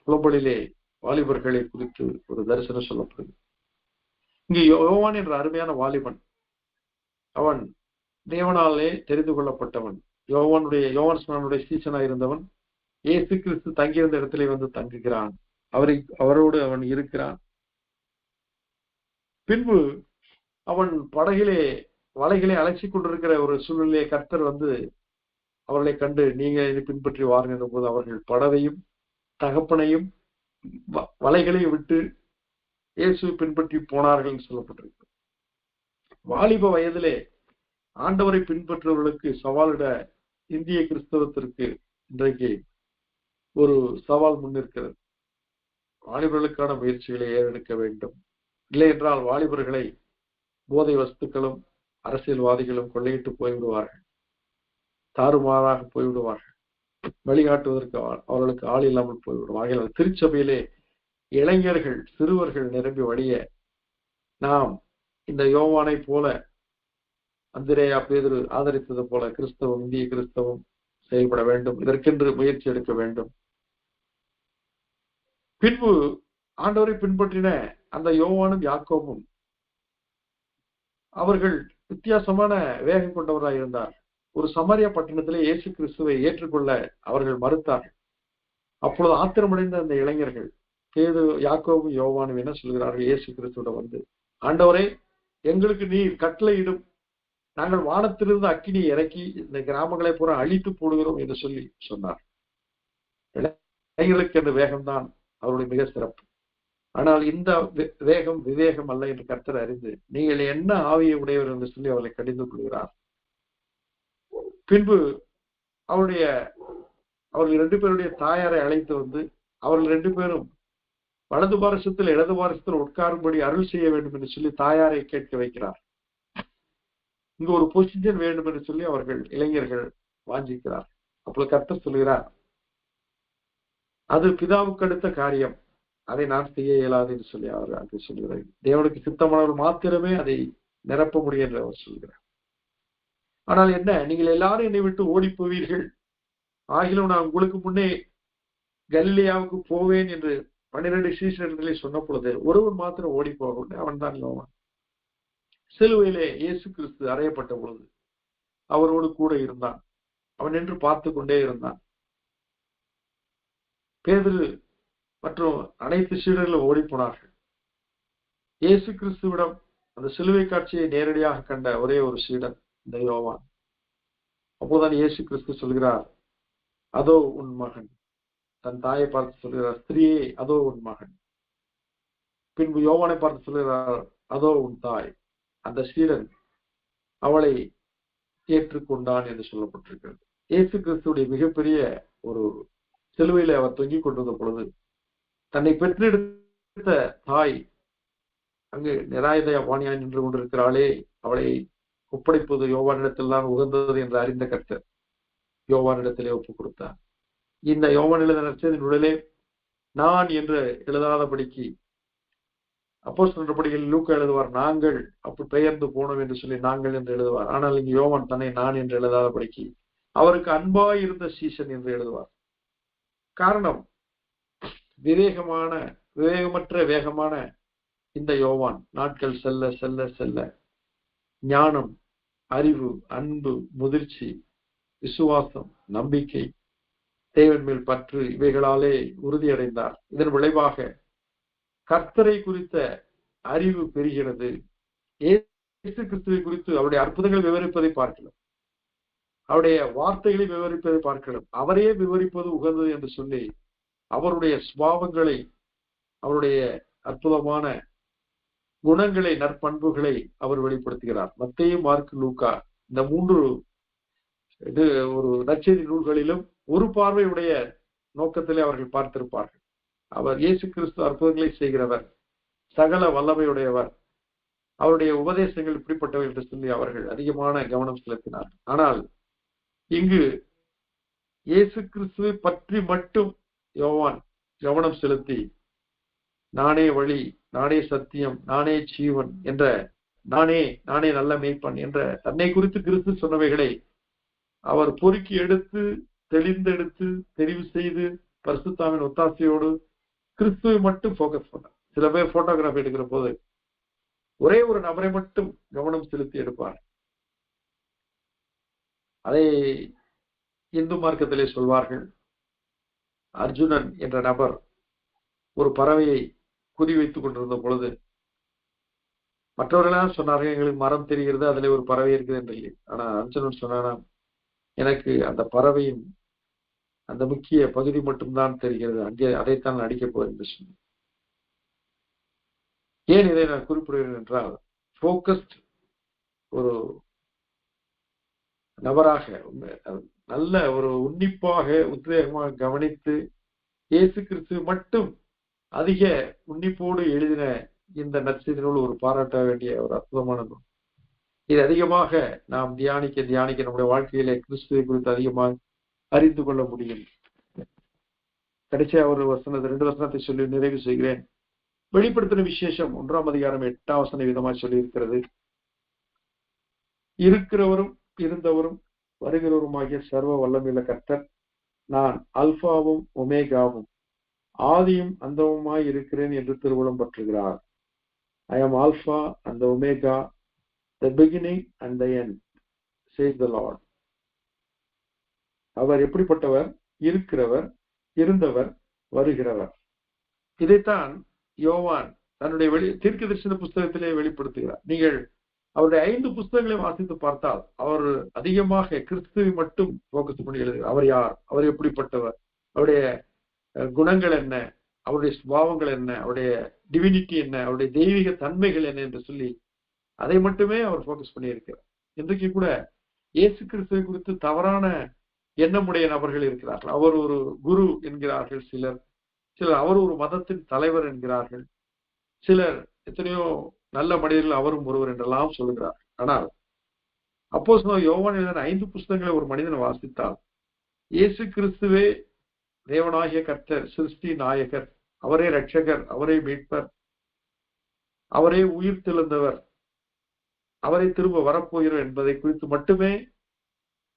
புலம்பலிலே வாலிபர்களை குறித்து ஒரு தரிசனம் சொல்லப்படுது. இங்கு யோவான் என்ற அருமையான வாலிபன், அவன் தேவனாலே தெரிந்து கொள்ளப்பட்டவன். யோவான் ஸ்நானனுடைய சீசனாக இருந்தவன். இயேசு கிறிஸ்து தங்கியிருந்த இடத்திலே வந்து தங்குகிறான். அவரோடு அவன் இருக்கிறான். பின்பு அவன் படகிலே வலைகளை அலசி கொண்டிருக்கிற ஒரு சூழ்நிலையை கர்த்தர் அவர்களை கண்டு நீங்க இதை பின்பற்றி வாருங்கிற போது அவர்கள் படவையும் தகப்பனையும் வலைகளையும் விட்டு இயேசுவை பின்பற்றி போனார்கள் சொல்லப்பட்டிருக்கு. வாலிப வயதிலே ஆண்டவரை பின்பற்றுவர்களுக்கு சவாலிட இந்திய கிறிஸ்தவத்திற்கு இன்றைக்கு ஒரு சவால் முன்னிருக்கிறது. வாலிபர்களுக்கான முயற்சிகளை ஏறெடுக்க வேண்டும். இல்லை என்றால் வாலிபர்களை போதை வஸ்துக்களும் அரசியல்வாதிகளும் கொள்ளையிட்டு போய்விடுவார்கள், தாறுமாறாக போய்விடுவார்கள், வழிகாட்டுவதற்கு அவர்களுக்கு ஆள் இல்லாமல் போய்விடுவார்கள். திருச்சபையிலே இளைஞர்கள் சிறுவர்கள் நிரம்பி வழிய நாம் இந்த யோவானை போல அந்திரேயா பேதுரு ஆதரித்தது போல கிறிஸ்தவம் இந்திய கிறிஸ்தவம் செயல்பட வேண்டும். இதற்கென்று முயற்சி எடுக்க வேண்டும். பின்பு ஆண்டவரை பின்பற்றின அந்த யோவானும் யாக்கோபும் அவர்கள் வித்தியாசமான வேகம் கொண்டவராக இருந்தார். ஒரு சமாரியா பட்டணத்திலே இயேசு கிறிஸ்துவை ஏற்றுக்கொள்ள அவர்கள் மறுத்தார்கள். அப்பொழுது ஆத்திரமடைந்த அந்த இளைஞர்கள் பேதுரு யாக்கோபும் யோவானும் என்ன சொல்கிறார்கள்? இயேசு கிறிஸ்துவிடம் ஆண்டவரே, எங்களுக்கு நீர் கட்டளையிடும், நாங்கள் வானத்திலிருந்து அக்கினியை இறக்கி இந்த கிராமங்களை பூரா அழித்து போடுகிறோம் என்று சொல்லி சொன்னார். இளைஞர்களுக்கு அந்த வேகம்தான் அவருடைய மிக சிறப்பு. ஆனால் இந்த வேகம் விவேகம் அல்ல என்று கர்த்தர் அறிந்து நீங்கள் என்ன ஆவியை உடையவர் என்று சொல்லி அவர்களை கடிந்து கொள்கிறார். பின்பு அவர்கள் 2 பேருடைய தாயாரை அழைத்து அவர்கள் 2 பேரும் வலது பாரசத்தில் இடது பாரசத்தில் உட்காரும்படி அருள் செய்ய வேண்டும் என்று சொல்லி தாயாரை கேட்க வைக்கிறார். இங்கு ஒரு பொசிஷன் வேண்டும் என்று சொல்லி அவர்கள் இளைஞர்கள் வாஞ்சிக்கிறார். அப்பொழுது கர்த்தர் சொல்கிறார், அது பிதாவுக்கு அடுத்த காரியம், அதை நான் செய்ய இயலாது என்று சொல்லி அவர் அதை சொல்கிறார். தேவனுக்கு சித்தமானவர் மாத்திரமே அதை நிரப்ப முடியும் என்று அவர் சொல்கிறார். ஆனால் என்ன, நீங்கள் எல்லாரும் என்னை விட்டு ஓடி போவீர்கள், ஆகிலும் நான் உங்களுக்கு முன்னே கலிலேயாவுக்கு போவேன் என்று 12 சீஷர்களை சொன்ன பொழுது ஒருவர் மாத்திரம் ஓடி போகவில்லை, அவன் தான் யோவான். சிலுவையிலே இயேசு கிறிஸ்து அறையப்பட்ட பொழுது அவரோடு கூட இருந்தான். அவன் நின்று பார்த்து கொண்டே இருந்தான். பேதுரு மற்றும் அனைத்து சீடர்களும் ஓடி போனார்கள். இயேசு கிறிஸ்துவிடம் அந்த சிலுவை காட்சியை நேரடியாக கண்ட ஒரே ஒரு சீடன் இந்த யோவான். அப்போதான் இயேசு கிறிஸ்து சொல்கிறார், அதோ உன் மகன். தன் தாயை பார்த்து சொல்கிறார், ஸ்திரீயே அதோ உன் மகன். பின்பு யோவானை பார்த்து சொல்கிறார், அதோ உன் தாய். அந்த சீடன் அவளை ஏற்றுக்கொண்டான் என்று சொல்லப்பட்டிருக்கிறது. இயேசு கிறிஸ்துடைய மிகப்பெரிய ஒரு சிலுவையில அவர் தொங்கிக் கொண்டிருந்த பொழுது தன்னை பெற்றெடுத்த தாய் அங்கு நிராயுத வாணியாய் நின்று கொண்டிருக்கிறாளே, அவளை ஒப்படைப்பது யோவானிடத்தில் தான் உகந்தது என்று அறிந்த கர்த்தர் யோவானிடத்திலே ஒப்புக் கொடுத்தார். இந்த யோவான் எழுதின நற்செய்தியிலே நான் என்று எழுதாதபடிக்கு அப்போஸ்தலர் லூக்கா எழுதுவார், நாங்கள் அப்படி பெயர்ந்து போனோம் என்று சொல்லி நாங்கள் என்று எழுதுவார். ஆனால் இங்கு யோவான் தன்னை நான் என்று எழுதாதபடிக்கு அவருக்கு அன்பாய் இருந்த சீசன் என்று எழுதுவார். காரணம், விவேகமற்ற வேகமான இந்த யோவான் நாட்கள் செல்ல செல்ல செல்ல ஞானம், அறிவு, அன்பு, முதிர்ச்சி, விசுவாசம், நம்பிக்கை, தேவன் மேல் பற்று இவைகளாலே உறுதியடைந்தார். இதன் விளைவாக கர்த்தரை குறித்த அறிவு பெறுகிறது. இயேசு கிறிஸ்துவை குறித்து அவருடைய அற்புதங்களை விவரிப்பதை பார்க்கலாம், அவருடைய வார்த்தைகளை விவரிப்பதை பார்க்கலாம், அவரையே விவரிப்பது உகந்தது என்று சொல்லி அவருடைய சுபாவங்களை, அவருடைய அற்புதமான குணங்களை, நற்பண்புகளை அவர் வெளிப்படுத்துகிறார். மத்தேயு, மார்க்கு, லூக்கா இந்த 3 ஒரு நற்செய்தி நூல்களிலும் ஒரு பார்வையுடைய நோக்கத்திலே அவர்கள் பார்த்திருப்பார்கள். அவர் இயேசு கிறிஸ்து அற்புதங்களை செய்கிறவர், சகல வல்லமையுடையவர், அவருடைய உபதேசங்கள் இப்படிப்பட்டவை என்று சொல்லி அவர்கள் அதிகமான கவனம் செலுத்தினார். ஆனால் இங்கு இயேசு கிறிஸ்துவை பற்றி மட்டும் யோவான் கவனம் செலுத்தி நானே வழி, நானே சத்தியம், நானே ஜீவன் என்ற நானே நல்ல மேய்ப்பன் என்ற தன்னை குறித்து கிறிஸ்து சொன்னவைகளை அவர் பொறுக்கி எடுத்து தெளிந்தெடுத்து தெரிவு செய்து பரிசுத்தாவின் ஒத்தாசையோடு கிறிஸ்துவை மட்டும் போக்கஸ் பண்ணார். சில பேர் போட்டோகிராஃபி எடுக்கிற போது ஒரே ஒரு நபரை மட்டும் கவனம் செலுத்தி எடுப்பார். அதை இந்து மார்க்கத்திலே சொல்வார்கள், அர்ஜுனன் என்ற நபர் ஒரு பறவையை குறி வைத்துக் கொண்டிருந்த பொழுது மற்றவர்களாம் சொன்னார்கள், எங்களுக்கு மரம் தெரிகிறது, அதுல ஒரு பறவை இருக்குது என்று. ஆனா அர்ஜுனன் சொன்னானா, எனக்கு அந்த பறவையின் அந்த முக்கிய பகுதி மட்டும்தான் தெரிகிறது, அங்கே அதைத்தான் நான் அடிக்கப் போகிறேன் என்று சொன்னேன். ஏன் இதை நான் குறிப்பிடுகிறேன் என்றால், போக்கஸ்ட் ஒரு நபராக, நல்ல ஒரு உன்னிப்பாக உத்வேகமாக கவனித்து இயேசு கிறிஸ்து மட்டும் அதிக உன்னிப்போடு எழுதின இந்த நற்செய்தி நூல் ஒரு பாராட்ட வேண்டிய ஒரு அற்புதமான நூல். இது அதிகமாக நாம் தியானிக்க நம்முடைய வாழ்க்கையிலே கிறிஸ்துவை குறித்து அதிகமாக அறிந்து கொள்ள முடியும். கடைசியா ஒரு வசனத்தை 2 வசனத்தை சொல்லி நிறைவு செய்கிறேன். வெளிப்படுத்தின விசேஷம் 1ஆம் அதிகாரம் 8ஆம் வசனம் விதமாக சொல்லி இருக்கிறது. இருக்கிறவரும் இருந்தவரும் வருகிறவருமாகிய சர்வ வல்லமையுள்ள கர்த்தர், நான் அல்பாவும் ஒமேகாவும் ஆதியும் அந்தவுமாய் இருக்கிறேன் என்று திருவுளம் பற்றுகிறார். I am Alpha and the Omega, the beginning and the end, says the Lord. அவர் எப்படிப்பட்டவர்? இருக்கிறவர், இருந்தவர், வருகிறவர். இதைத்தான் யோவான் தன்னுடைய தீர்க்கதரிசன புஸ்தகத்திலே வெளிப்படுத்துகிறார். நீங்கள் அவருடைய 5 புஸ்தகங்களை வாசித்து பார்த்தால் அவர் அதிகமாக கிறிஸ்துவை மட்டும் போக்கஸ் பண்ணி எழுதுகிறார். அவர் யார், அவர் எப்படிப்பட்டவர், அவருடைய குணங்கள் என்ன, அவருடைய சுபாவங்கள் என்ன, அவருடைய டிவினிட்டி என்ன, அவருடைய தெய்வீக தன்மைகள் என்ன என்று சொல்லி அதை மட்டுமே அவர் போக்கஸ் பண்ணி இருக்கிறார். இன்றைக்கு கூட இயேசு கிறிஸ்துவை குறித்து தவறான எண்ணமுடைய நபர்கள் இருக்கிறார்கள். அவர் ஒரு குரு என்கிறார்கள் சிலர், அவர் ஒரு மதத்தின் தலைவர் என்கிறார்கள் சிலர், எத்தனையோ நல்ல மனிதர்கள் அவரும் ஒருவர் என்றெல்லாம் சொல்லுகிறார். ஆனால் அப்போஸ்தலன் யோவான் எழுதின 5 புஸ்தகங்களை ஒரு மனிதன் வாசித்தால் இயேசு கிறிஸ்துவே தேவனாகிய கர்த்தர், சிருஷ்டி நாயகர், அவரே ரட்சகர், அவரே மீட்பர், அவரே உயிர் தெழுந்தவர், அவரை திரும்ப வரப்போகிறார் என்பதை குறித்து மட்டுமே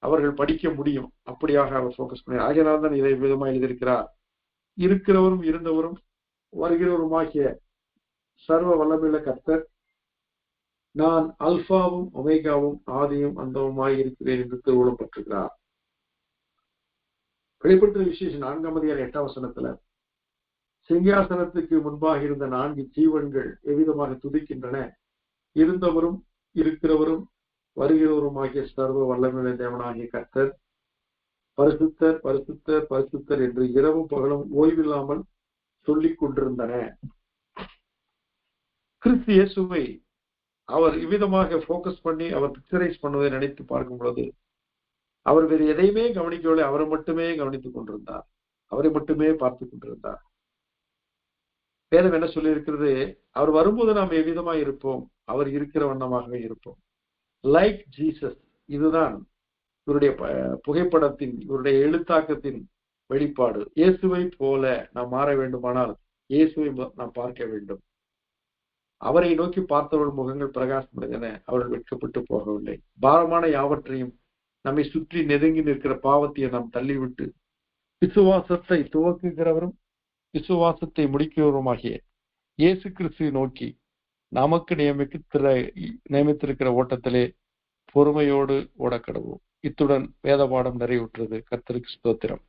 அவர்கள் படிக்க முடியும். அப்படியாக அவர் போக்கஸ் பண்ணி, ஆகையினால்தான் இதை விதமாக எழுதியிருக்கிறார். இருக்கிறவரும் இருந்தவரும் வருகிறவருமாகிய சர்வ வல்லமையுள்ள கர்த்தர், நான் அல்பாவும் ஒமேகாவும் ஆதியும் அந்தவுமாய் இருக்கிறேன் என்று திருவுளம் பற்றுகிறார். வெளிப்படுத்தின விசேஷம் 4ஆம் அதிகாரம் 8ஆம் வசனத்துல, சிங்காசனத்துக்கு முன்பாக இருந்த 4 ஜீவன்கள் எவ்விதமாக துதிக்கின்றன, இருந்தவரும் இருக்கிறவரும் வருகிறவருமாகிய சர்வ வல்லமையுள்ள தேவனாகிய கர்த்தர், பரிசுத்தர் பரிசுத்தர் பரிசுத்தர் என்று இரவும் பகலும் ஓய்வில்லாமல் சொல்லிக் கொண்டிருந்தன. கிறிஸ்து இயேசுவை அவர் இவ்விதமாக போக்கஸ் பண்ணி அவர் பிக்சரைஸ் பண்ணுவதை நினைத்து பார்க்கும் பொழுது அவர் வேறு எதையுமே கவனிக்கவில்லை, அவரை மட்டுமே கவனித்துக் கொண்டிருந்தார், அவரை மட்டுமே பார்த்து கொண்டிருந்தார். வேதம் என்ன சொல்லி இருக்கிறது? அவர் வரும்போது நாம் எவ்விதமாக இருப்போம், அவர் இருக்கிற வண்ணமாகவே இருப்போம். Like Jesus. இதுதான் இவருடைய புகைப்படத்தின், இவருடைய எழுத்தாக்கத்தின் வெளிப்பாடு. இயேசுவை போல நாம் மாற வேண்டுமானால் இயேசுவை நாம் பார்க்க வேண்டும். அவரை நோக்கி பார்த்தவர்கள் முகங்கள் பிரகாசமடைந்தன, அவர்கள் வெட்கப்பட்டு போகவில்லை. பாரமான யாவற்றையும் நம்மை சுற்றி நெருங்கி நிற்கிற பாவத்தையை நாம் தள்ளிவிட்டு விசுவாசத்தை துவக்குகிறவரும் விசுவாசத்தை முடிக்கிறவருமாகிய இயேசு கிறிஸ்துவை நோக்கி நமக்கு நியமித்திருக்கிற ஓட்டத்திலே பொறுமையோடு ஓடக்கடவோம். இத்துடன் வேத பாடம் நிறைவுற்றது. கர்த்தருக்கு ஸ்தோத்திரம்.